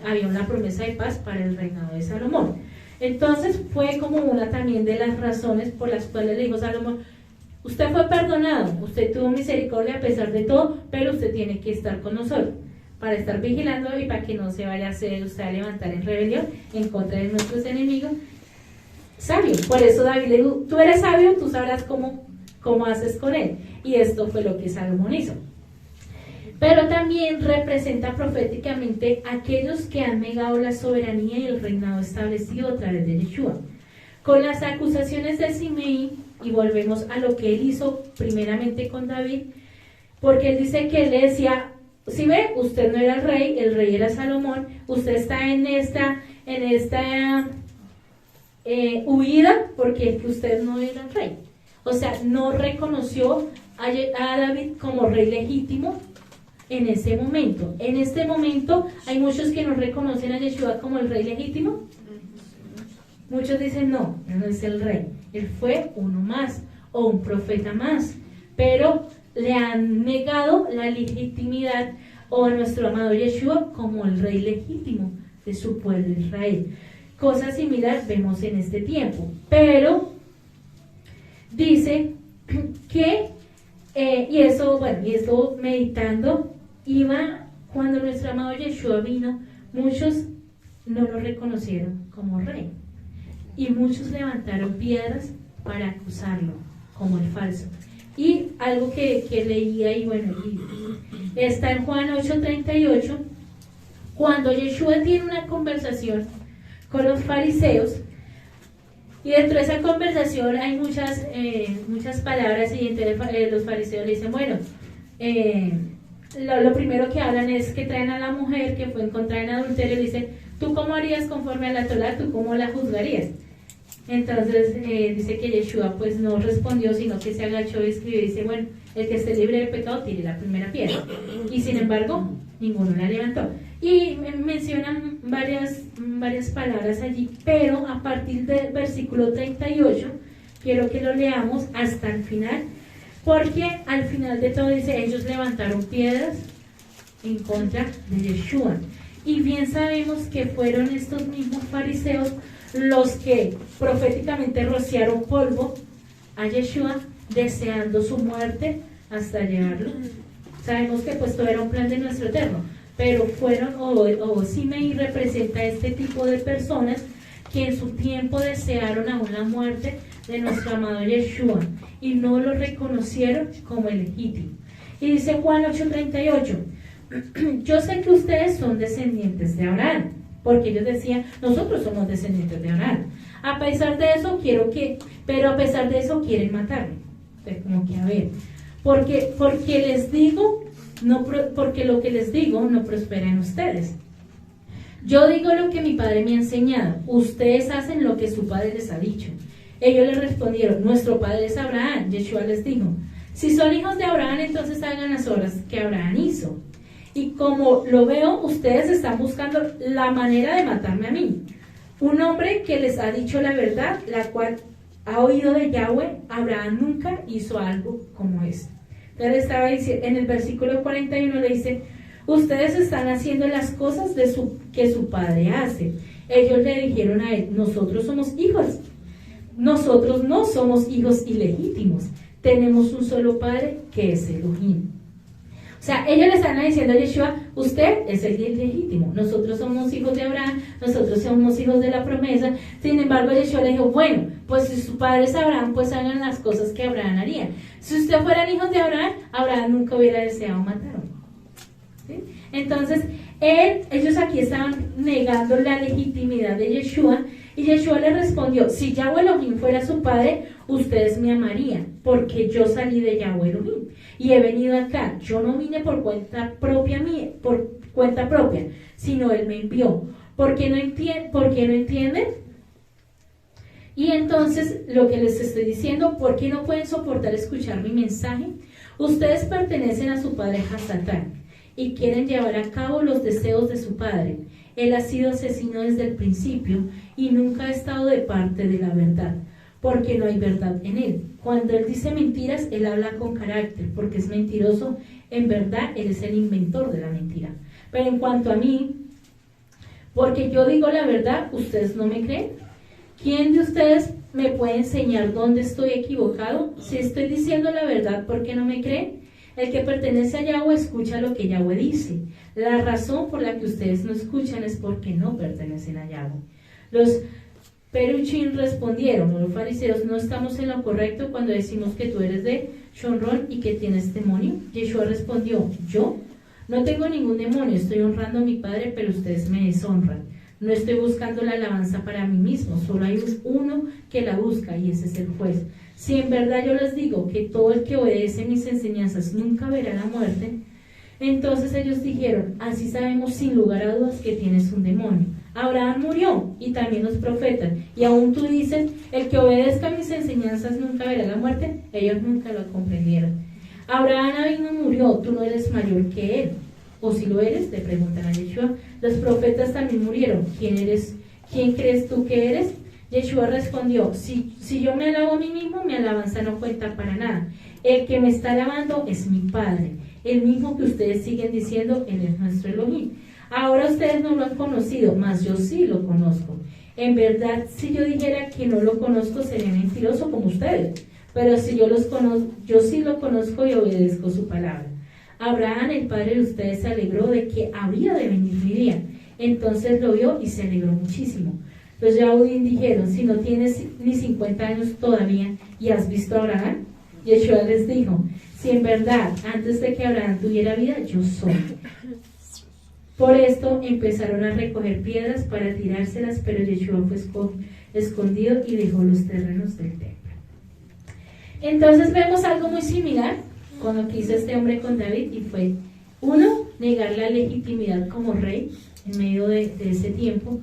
S1: había una promesa de paz para el reinado de Salomón. Entonces fue como una también de las razones por las cuales le dijo Salomón: usted fue perdonado, usted tuvo misericordia a pesar de todo, pero usted tiene que estar con nosotros para estar vigilando y para que no se vaya a hacer usted a levantar en rebelión en contra de nuestros enemigos. Sabio, por eso David le dijo: tú eres sabio, tú sabrás cómo haces con él. Y esto fue lo que Salomón hizo. Pero también representa proféticamente a aquellos que han negado la soberanía y el reinado establecido a través de Yeshua. Con las acusaciones de Simei, y volvemos a lo que él hizo primeramente con David, porque él dice que él le decía: si ve, usted no era el rey era Salomón, usted está en esta huida porque usted no era el rey. O sea, no reconoció a David como rey legítimo en ese momento. En este momento hay muchos que no reconocen a Yeshua como el rey legítimo. Muchos dicen: no, él no es el rey, él fue uno más o un profeta más, pero le han negado la legitimidad a nuestro amado Yeshua como el rey legítimo de su pueblo Israel. Cosas similares vemos en este tiempo, pero dice que y esto meditando, cuando nuestro amado Yeshua vino, muchos no lo reconocieron como rey y muchos levantaron piedras para acusarlo como el falso. Y algo que leía y está en Juan 8:38, cuando Yeshua tiene una conversación con los fariseos, y dentro de esa conversación hay muchas palabras, y entre los fariseos le dicen: bueno, lo primero que hablan es que traen a la mujer que fue encontrada en adulterio, y dicen: ¿tú cómo harías conforme a la Torá? ¿Tú cómo la juzgarías? Entonces dice que Yeshua pues no respondió, sino que se agachó y escribió y dice: bueno, el que esté libre de pecado tire la primera piedra. Y sin embargo, ninguno la levantó. Y mencionan varias palabras allí, pero a partir del versículo 38, quiero que lo leamos hasta el final, porque al final de todo dice: ellos levantaron piedras en contra de Yeshua. Y bien sabemos que fueron estos mismos fariseos los que proféticamente rociaron polvo a Yeshua, deseando su muerte hasta llevarlo. Sabemos que pues todo era un plan de nuestro Eterno, pero Simei representa este tipo de personas que en su tiempo desearon aún la muerte de nuestro amado Yeshua y no lo reconocieron como el legítimo. Y dice Juan 8:38: yo sé que ustedes son descendientes de Abraham, porque ellos decían: nosotros somos descendientes de Abraham. A pesar de eso quieren matarme. Entonces, como que a ver, porque les digo, porque lo que les digo no prospera en ustedes. Yo digo lo que mi padre me ha enseñado, ustedes hacen lo que su padre les ha dicho. Ellos le respondieron: nuestro padre es Abraham. Yeshua les dijo: si son hijos de Abraham, entonces hagan las obras que Abraham hizo. Y como lo veo, ustedes están buscando la manera de matarme a mí. Un hombre que les ha dicho la verdad, la cual ha oído de Yahweh, Abraham nunca hizo algo como esto. Entonces estaba diciendo, en el versículo 41 le dice: ustedes están haciendo las cosas que su padre hace. Ellos le dijeron a él: nosotros somos hijos. Nosotros no somos hijos ilegítimos. Tenemos un solo padre, que es Elohim. O sea, ellos le están diciendo a Yeshua: usted es el ilegítimo, nosotros somos hijos de Abraham, nosotros somos hijos de la promesa. Sin embargo, Yeshua le dijo: bueno, pues si su padre es Abraham, pues hagan las cosas que Abraham haría. Si ustedes fueran hijos de Abraham, Abraham nunca hubiera deseado matarlo. ¿Sí? Entonces, ellos aquí estaban negando la legitimidad de Yeshua, y Yeshua le respondió: si Yahweh Elohim fuera su padre, ustedes me amarían, porque yo salí de Yahweh Elohim y he venido acá. Yo no vine por cuenta propia, sino él me envió. ¿Por qué no entienden? Y entonces lo que les estoy diciendo: ¿por qué no pueden soportar escuchar mi mensaje? Ustedes pertenecen a su padre Hasatán y quieren llevar a cabo los deseos de su padre. Él ha sido asesino desde el principio y nunca ha estado de parte de la verdad, porque no hay verdad en él. Cuando él dice mentiras, él habla con carácter, porque es mentiroso. En verdad, él es el inventor de la mentira. Pero en cuanto a mí, porque yo digo la verdad, ustedes no me creen. ¿Quién de ustedes me puede enseñar dónde estoy equivocado? Si estoy diciendo la verdad, ¿por qué no me creen? El que pertenece a Yahweh escucha lo que Yahweh dice. La razón por la que ustedes no escuchan es porque no pertenecen a Yahweh. Los Peruchín respondieron, los fariseos, no estamos en lo correcto cuando decimos que tú eres de Shonrón y que tienes demonio. Yeshua respondió, yo no tengo ningún demonio, estoy honrando a mi Padre, pero ustedes me deshonran. No estoy buscando la alabanza para mí mismo, solo hay uno que la busca y ese es el juez. Si en verdad yo les digo que todo el que obedece mis enseñanzas nunca verá la muerte, entonces ellos dijeron, así sabemos sin lugar a dudas que tienes un demonio. Abraham murió y también los profetas, y aún tú dices, el que obedezca mis enseñanzas nunca verá la muerte. Ellos nunca lo comprendieron. Abraham no murió, tú no eres mayor que él. ¿O si lo eres? Le preguntan a Yeshua. Los profetas también murieron. ¿Quién crees tú que eres? Yeshua respondió, si yo me alabo a mí mismo, mi alabanza no cuenta para nada. El que me está alabando es mi Padre, el mismo que ustedes siguen diciendo, él es nuestro Elohim. Ahora ustedes no lo han conocido, mas yo sí lo conozco. En verdad, si yo dijera que no lo conozco, sería mentiroso como ustedes. Pero si yo sí lo conozco y obedezco su palabra. Abraham, el padre de ustedes, se alegró de que habría de venir mi día. Entonces lo vio y se alegró muchísimo. Los Yahudim dijeron, si no tienes ni 50 años todavía y has visto a Abraham. Yeshua les dijo, si en verdad, antes de que Abraham tuviera vida, yo soy. Por esto empezaron a recoger piedras para tirárselas, pero Yeshua fue escondido y dejó los terrenos del templo. Entonces vemos algo muy similar con lo que hizo este hombre con David, y fue, uno, negar la legitimidad como rey en medio de ese tiempo,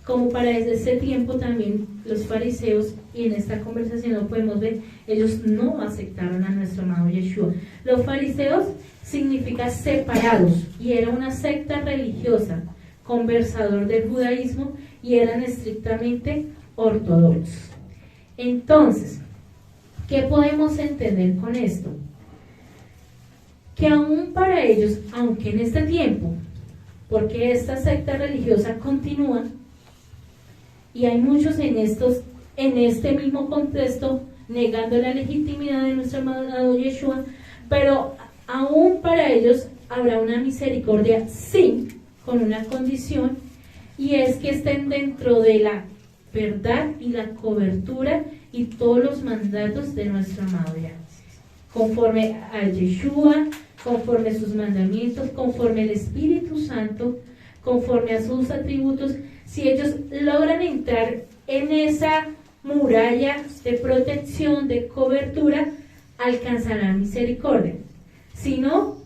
S1: como para desde ese tiempo también los fariseos, y en esta conversación lo podemos ver, ellos no aceptaron a nuestro amado Yeshua. Los fariseos significa separados, y era una secta religiosa, conversador del judaísmo, y eran estrictamente ortodoxos. Entonces, ¿qué podemos entender con esto? Que aún para ellos, aunque en este tiempo, porque esta secta religiosa continúa, y hay muchos en este mismo contexto, negando la legitimidad de nuestro amado Yeshua, pero aún para ellos habrá una misericordia, sí, con una condición, y es que estén dentro de la verdad y la cobertura y todos los mandatos de nuestro amado Yahweh, conforme a Yeshua, conforme a sus mandamientos, conforme al Espíritu Santo, conforme a sus atributos. Si ellos logran entrar en esa muralla de protección, de cobertura, alcanzarán misericordia. Si no,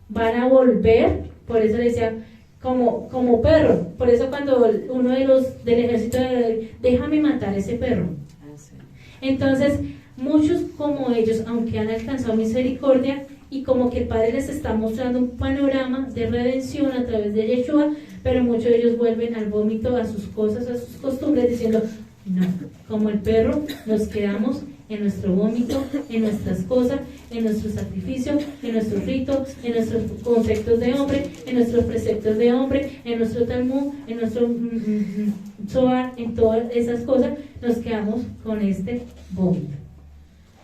S1: van a volver, por eso le decía, como perro. Por eso cuando uno de los del ejército déjame matar ese perro. Entonces, muchos como ellos, aunque han alcanzado misericordia, y como que el Padre les está mostrando un panorama de redención a través de Yeshua, pero muchos de ellos vuelven al vómito, a sus cosas, a sus costumbres, diciendo, no, como el perro, nos quedamos en nuestro vómito, en nuestras cosas, en nuestro sacrificio, en nuestros ritos, en nuestros conceptos de hombre, en nuestros preceptos de hombre, en nuestro Talmud, en nuestro Zohar, en todas esas cosas, nos quedamos con este vómito.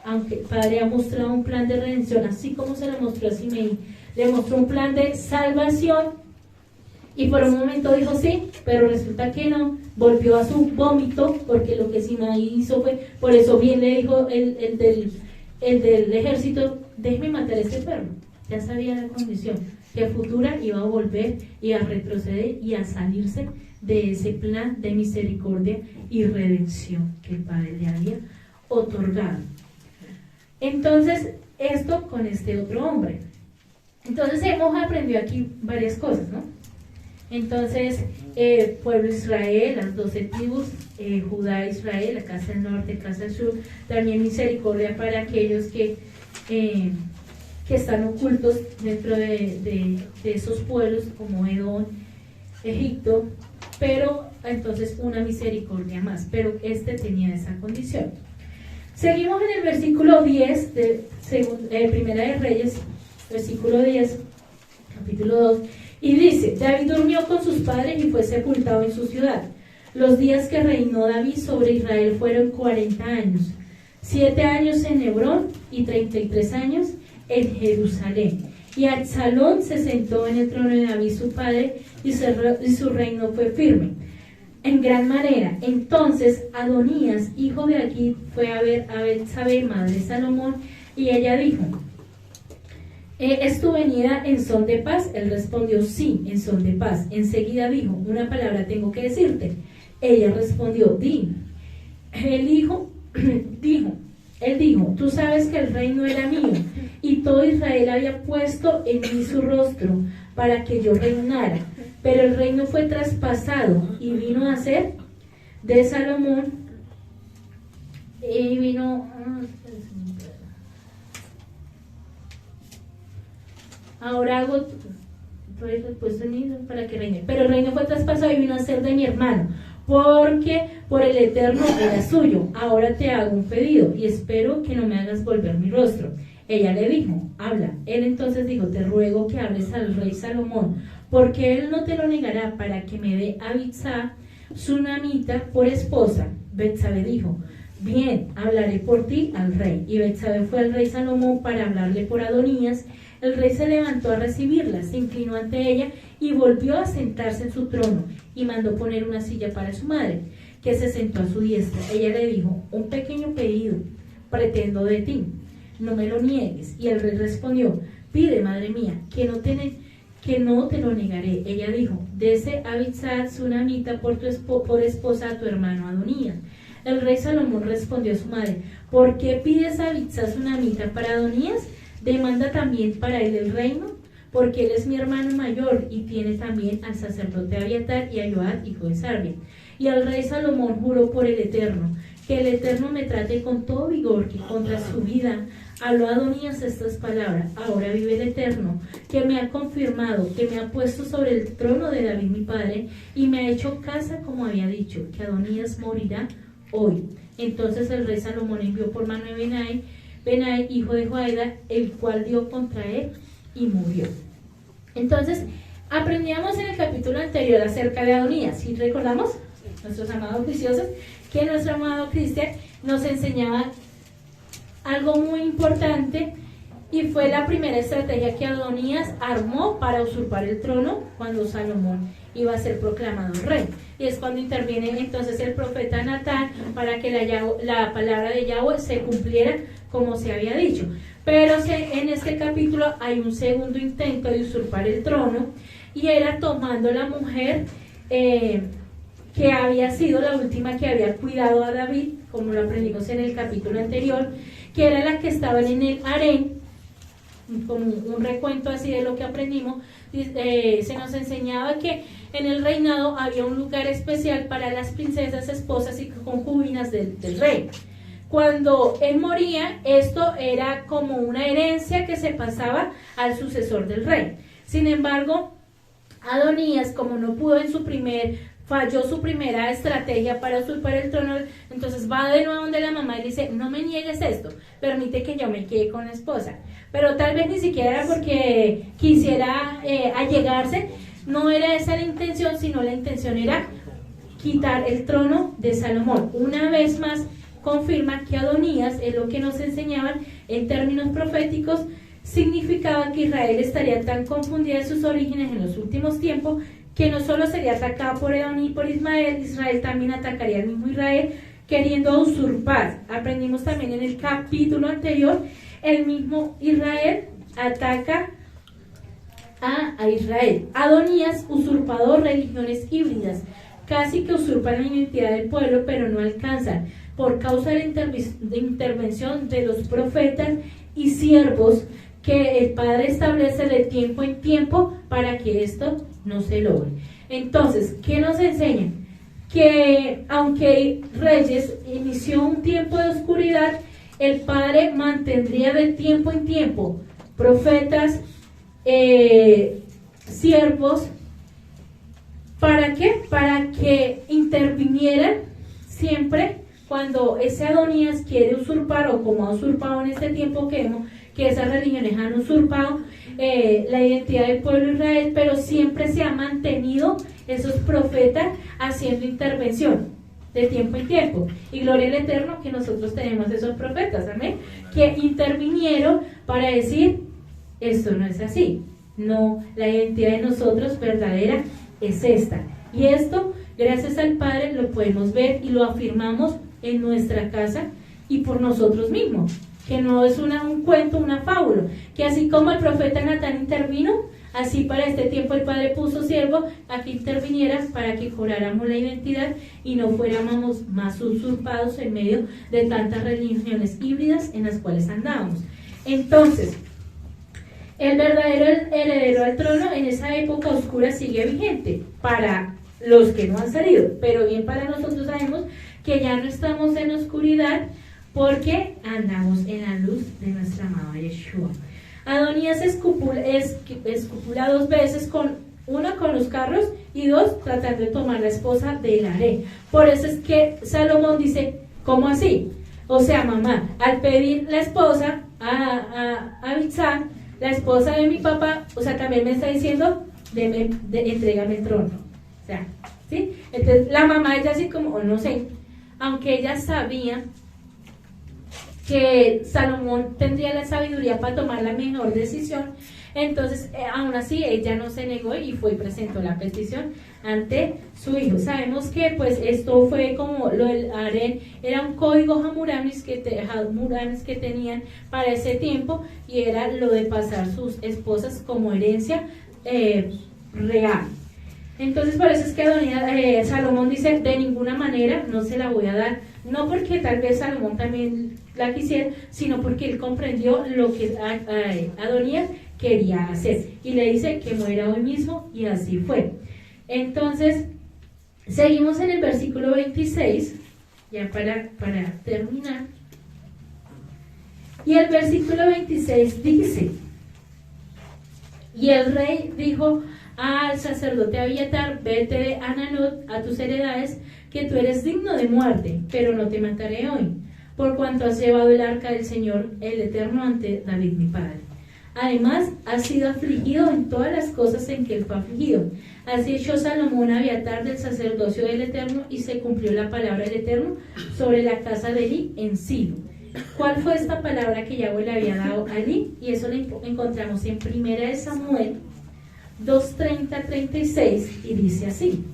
S1: Aunque el Padre ha mostrado un plan de redención, así como se lo mostró a Simeí, le mostró un plan de salvación, y por un momento dijo sí, pero resulta que no, volvió a su vómito, porque lo que Simeí hizo fue, por eso bien le dijo el del ejército, déjeme matar a ese perro. Ya sabía la condición, que a futura iba a volver y a retroceder y a salirse de ese plan de misericordia y redención que el Padre le había otorgado. Entonces, esto con este otro hombre. Entonces hemos aprendido aquí varias cosas, ¿no? Entonces, pueblo Israel, las 12 tribus, Judá, Israel, la casa del norte, la casa del sur, también misericordia para aquellos que están ocultos dentro de esos pueblos como Edom, Egipto, pero entonces una misericordia más, pero este tenía esa condición. Seguimos en el versículo 10 de Primera de Reyes, versículo 10, capítulo 2, y dice: David durmió con sus padres y fue sepultado en su ciudad. Los días que reinó David sobre Israel fueron 40 años, 7 años en Hebrón y 33 años en Jerusalén. Y Absalón se sentó en el trono de David su padre, y su reino fue firme en gran manera. Entonces Adonías, hijo de Agit, fue a ver a Betsabé, madre de Salomón, y ella dijo: ¿es tu venida en son de paz? Él respondió: sí, en son de paz. Enseguida dijo: una palabra tengo que decirte. Ella respondió: di. Él dijo: tú sabes que el reino era mío, y todo Israel había puesto en mí su rostro para que yo reinara, pero el reino fue traspasado y vino a ser de Salomón, y vino... Ahora hago puesto en mí para que reine, pero el reino fue traspasado y vino a ser de mi hermano, porque por el Eterno era suyo. Ahora te hago un pedido y espero que no me hagas volver mi rostro. Ella le dijo: habla. Él entonces dijo: te ruego que hables al rey Salomón, porque él no te lo negará, para que me dé a Abisag, sunamita, por esposa. Betsabé dijo: bien, hablaré por ti al rey. Y Betsabé fue al rey Salomón para hablarle por Adonías. El rey se levantó a recibirla, se inclinó ante ella y volvió a sentarse en su trono, y mandó poner una silla para su madre, que se sentó a su diestra. Ella le dijo: un pequeño pedido pretendo de ti, no me lo niegues. Y el rey respondió: pide, madre mía, que no te lo negaré. Ella dijo: dese a Abisag sunamita por esposa a tu hermano Adonías. El rey Salomón respondió a su madre: ¿por qué pides a Abisag sunamita para Adonías? Demanda también para él el reino, porque él es mi hermano mayor, y tiene también al sacerdote Abiatar y a Joab, hijo de Sarvia. Y el rey Salomón juró por el Eterno, que el Eterno me trate con todo vigor, que contra su vida habló Adonías estas palabras: ahora vive el Eterno, que me ha confirmado, que me ha puesto sobre el trono de David mi padre, y me ha hecho casa como había dicho, que Adonías morirá hoy. Entonces el rey Salomón envió por mano de Benai, hijo de Joiada, el cual dio contra él y murió. Entonces, aprendíamos en el capítulo anterior acerca de Adonías, ¿sí recordamos? Nuestros amados juiciosos, que nuestro amado Cristian nos enseñaba algo muy importante, y fue la primera estrategia que Adonías armó para usurpar el trono cuando Salomón iba a ser proclamado rey. Y es cuando interviene entonces el profeta Natán para que la palabra de Yahweh se cumpliera como se había dicho. Pero en este capítulo hay un segundo intento de usurpar el trono, y era tomando la mujer que había sido la última que había cuidado a David, como lo aprendimos en el capítulo anterior, que era la que estaba en el harén. Como un recuento así de lo que aprendimos, se nos enseñaba que en el reinado había un lugar especial para las princesas, esposas y concubinas del rey. Cuando él moría, esto era como una herencia que se pasaba al sucesor del rey. Sin embargo, Adonías, como no pudo falló su primera estrategia para usurpar el trono, entonces va de nuevo donde la mamá y dice: no me niegues esto, permite que yo me quede con la esposa. Pero tal vez ni siquiera era porque quisiera allegarse, no era esa la intención, sino la intención era quitar el trono de Salomón. Una vez más confirma que Adonías, es lo que nos enseñaban en términos proféticos, significaba que Israel estaría tan confundida en sus orígenes en los últimos tiempos, que no solo sería atacada por Edom y por Israel también atacaría al mismo Israel, queriendo usurpar. Aprendimos también en el capítulo anterior, el mismo Israel ataca a Israel. Adonías, usurpador, religiones híbridas, casi que usurpan la identidad del pueblo, pero no alcanzan, por causa de la intervención de los profetas y siervos que el Padre establece de tiempo en tiempo para que esto no se logre. Entonces, ¿qué nos enseña? Que aunque Reyes inició un tiempo de oscuridad, el Padre mantendría de tiempo en tiempo profetas, siervos ¿Para qué? Para que intervinieran siempre cuando ese Adonías quiere usurpar, o como ha usurpado en este tiempo que vemos, que esas religiones han usurpado la identidad del pueblo de Israel, pero siempre se han mantenido esos profetas haciendo intervención de tiempo en tiempo. Y gloria al Eterno que nosotros tenemos esos profetas, amén, que intervinieron para decir, esto no es así, no, la identidad de nosotros verdadera es esta. Y esto, gracias al Padre, lo podemos ver y lo afirmamos en nuestra casa y por nosotros mismos, que no es un cuento, una fábula, que así como el profeta Natán intervino, así para este tiempo el Padre puso siervo a que interviniera para que cobráramos la identidad y no fuéramos más usurpados en medio de tantas religiones híbridas en las cuales andábamos. Entonces, el verdadero heredero al trono en esa época oscura sigue vigente para los que no han salido, pero bien para nosotros sabemos que ya no estamos en oscuridad porque andamos en la luz de nuestra amada Yeshua. Adonías escupula 2 veces, una con los carros y 2 tratando de tomar la esposa de Laré. Por eso es que Salomón dice, ¿cómo así? O sea, mamá, al pedir la esposa a Bitzá, la esposa de mi papá, o sea, también me está diciendo, entrégame el trono. O sea, ¿sí? Entonces la mamá, ella así como, no sé, aunque ella sabía que Salomón tendría la sabiduría para tomar la mejor decisión, entonces aún así ella no se negó y fue y presentó la petición ante su hijo. Sabemos que pues esto fue como lo del harén, era un código Hammurabi que tenían para ese tiempo, y era lo de pasar sus esposas como herencia real. Entonces por eso es que Salomón dice, de ninguna manera no se la voy a dar, no porque tal vez Salomón también la quisiera, sino porque él comprendió lo que Adonías quería hacer, y le dice que muera hoy mismo, y así fue. Entonces seguimos en el versículo 26, ya para terminar, y el versículo 26 dice, y el rey dijo al sacerdote Abiatar, vete de Ananot a tus heredades, que tú eres digno de muerte, pero no te mataré hoy, por cuanto has llevado el arca del Señor, el Eterno, ante David mi padre. Además, has sido afligido en todas las cosas en que él fue afligido. Así echó Salomón a Abiatar del sacerdocio del Eterno, y se cumplió la palabra del Eterno sobre la casa de Elí en Silo. ¿Cuál fue esta palabra que Yahweh le había dado a Elí? Y eso lo encontramos en 1 Samuel 2:30-36, y dice así: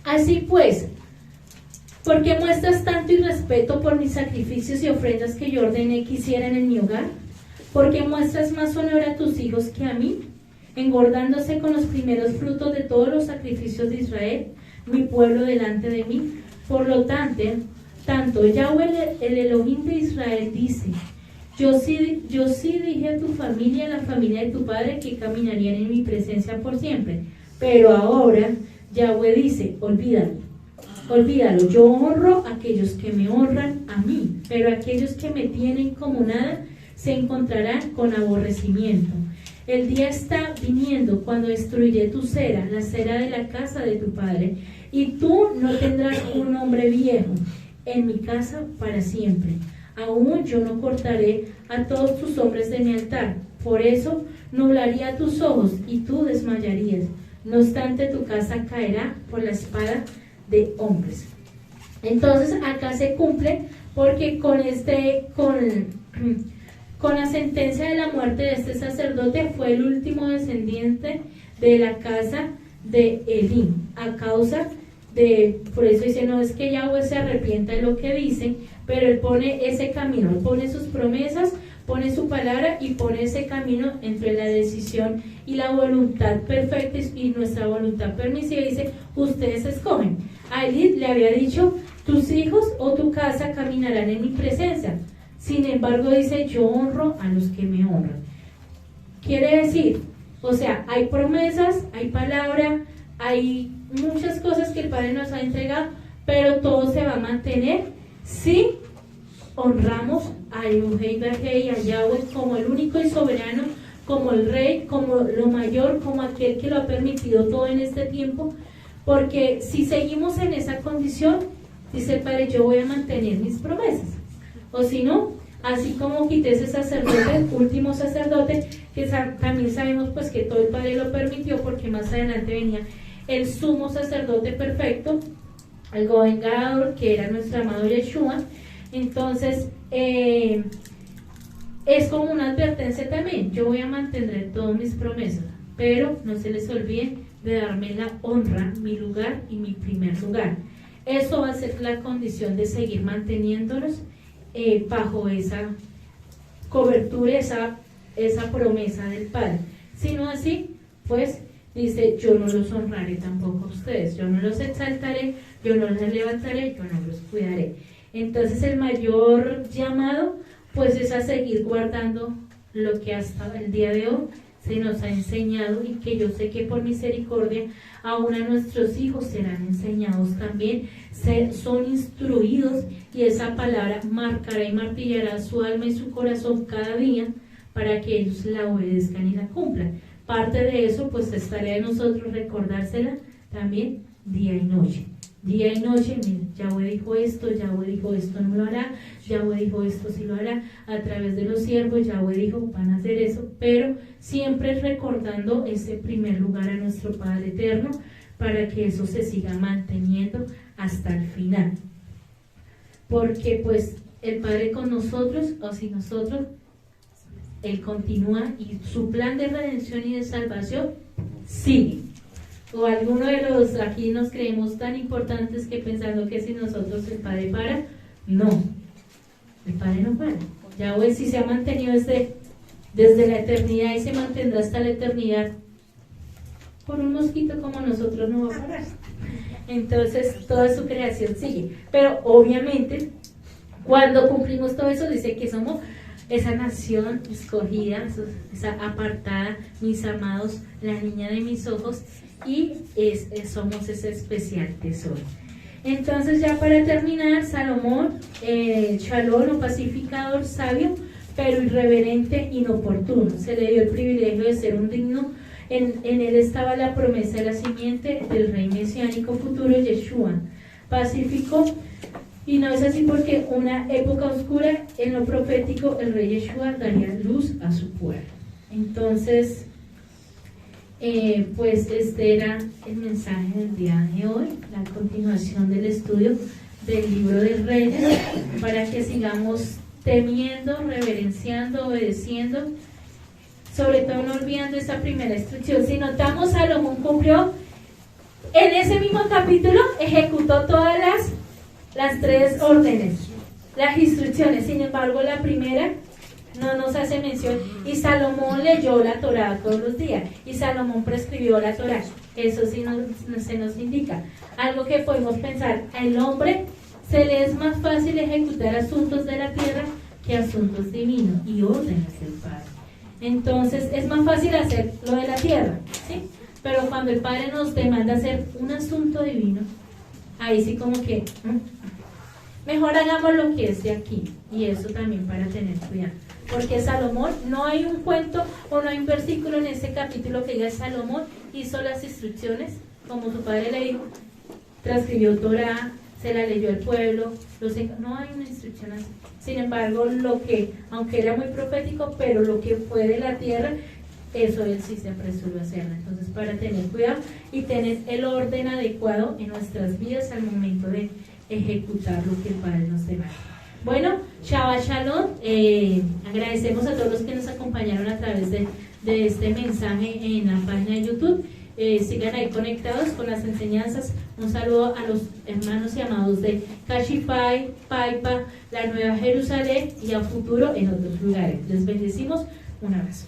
S1: así pues, ¿por qué muestras tanto irrespeto por mis sacrificios y ofrendas que yo ordené que hicieran en mi hogar? ¿Por qué muestras más honor a tus hijos que a mí, engordándose con los primeros frutos de todos los sacrificios de Israel, mi pueblo delante de mí? Por lo tanto, Yahweh, el Elohim de Israel, dice: yo sí dije a tu familia, a la familia de tu padre, que caminarían en mi presencia por siempre. Pero ahora Yahweh dice: olvídalo, yo honro a aquellos que me honran a mí, pero aquellos que me tienen como nada se encontrarán con aborrecimiento. El día está viniendo cuando destruiré tu cera, la cera de la casa de tu padre, y tú no tendrás un hombre viejo en mi casa para siempre. Aún yo no cortaré a todos tus hombres de mi altar, por eso nublaría tus ojos y tú desmayarías. No obstante, tu casa caerá por la espada de hombres. Entonces acá se cumple, porque con la sentencia de la muerte de este sacerdote fue el último descendiente de la casa de Elí, a causa de, por eso dice, no es que Yahweh se arrepienta de lo que dice, pero él pone ese camino, él pone sus promesas, pone su palabra y pone ese camino entre la decisión y la voluntad perfecta y nuestra voluntad permisiva. Dice, ustedes escogen. A Elí le había dicho, tus hijos o tu casa caminarán en mi presencia. Sin embargo, dice, yo honro a los que me honran. Quiere decir, o sea, hay promesas, hay palabra, hay muchas cosas que el Padre nos ha entregado, pero todo se va a mantener si honramos a Elohei y a Yahweh como el único y soberano como el rey, como lo mayor, como aquel que lo ha permitido todo en este tiempo, porque si seguimos en esa condición, dice el Padre, yo voy a mantener mis promesas. O si no, así como quité ese sacerdote, último sacerdote, que también sabemos pues que todo el Padre lo permitió, porque más adelante venía el sumo sacerdote perfecto, el gobernador, que era nuestro amado Yeshua. Entonces, es como una advertencia también, yo voy a mantener todas mis promesas, pero no se les olvide de darme la honra, mi lugar y mi primer lugar. Eso va a ser la condición de seguir manteniéndonos bajo esa cobertura, esa promesa del Padre. Si no así, pues dice, yo no los honraré tampoco a ustedes, yo no los exaltaré, yo no los levantaré, yo no los cuidaré. Entonces el mayor llamado pues es a seguir guardando lo que hasta el día de hoy se nos ha enseñado, y que yo sé que por misericordia aún a nuestros hijos serán enseñados también, son instruidos, y esa palabra marcará y martillará su alma y su corazón cada día para que ellos la obedezcan y la cumplan. Parte de eso pues es tarea de nosotros recordársela también día y noche. Día y noche, mira, Yahweh dijo esto no lo hará, Yahweh dijo esto sí lo hará, a través de los siervos, Yahweh dijo van a hacer eso, pero siempre recordando ese primer lugar a nuestro Padre Eterno, para que eso se siga manteniendo hasta el final. Porque pues el Padre con nosotros, o sin nosotros, Él continúa, y su plan de redención y de salvación sigue. O alguno de los aquí nos creemos tan importantes que pensando que si nosotros el Padre para, no, el Padre no para. Yahweh sí se ha mantenido desde la eternidad y se mantendrá hasta la eternidad. Por un mosquito como nosotros no va a parar. Entonces toda su creación sigue. Pero obviamente cuando cumplimos todo eso, dice que somos esa nación escogida, esa apartada, mis amados, la niña de mis ojos, y somos ese especial tesoro. Entonces, ya para terminar, Salomón, Shalom, o pacificador, sabio, pero irreverente, inoportuno. Se le dio el privilegio de ser un digno. En él estaba la promesa de la simiente del rey mesiánico futuro, Yeshua. Pacífico. Y no es así porque una época oscura, en lo profético, el rey Yeshua daría luz a su pueblo. Entonces, pues este era el mensaje del día de hoy, la continuación del estudio del libro de Reyes, para que sigamos temiendo, reverenciando, obedeciendo, sobre todo no olvidando esa primera instrucción. Si notamos, Salomón cumplió en ese mismo capítulo, ejecutó todas las tres órdenes, las instrucciones. Sin embargo, la primera no nos hace mención, y Salomón leyó la Torá todos los días, y Salomón prescribió la Torá. Eso sí se nos indica algo que podemos pensar: al hombre se le es más fácil ejecutar asuntos de la tierra que asuntos divinos y órdenes del Padre. Entonces es más fácil hacer lo de la tierra, ¿sí? Pero cuando el Padre nos demanda hacer un asunto divino, ahí sí como que mejor hagamos lo que es de aquí. Y eso también para tener cuidado, porque Salomón, no hay un cuento o no hay un versículo en ese capítulo que diga Salomón hizo las instrucciones como su padre le dijo, transcribió Torah, se la leyó al pueblo, no hay una instrucción así. Sin embargo, lo que, aunque era muy profético, pero lo que fue de la tierra, eso él sí se apresuró a hacerlo. Entonces, para tener cuidado y tener el orden adecuado en nuestras vidas al momento de ejecutar lo que el Padre nos demanda. Bueno, Shabbat Shalom. Agradecemos a todos los que nos acompañaron a través de este mensaje en la página de YouTube. Sigan ahí conectados con las enseñanzas. Un saludo a los hermanos y amados de Cachifay, Paipa, la Nueva Jerusalén y a futuro en otros lugares. Les bendecimos. Un abrazo.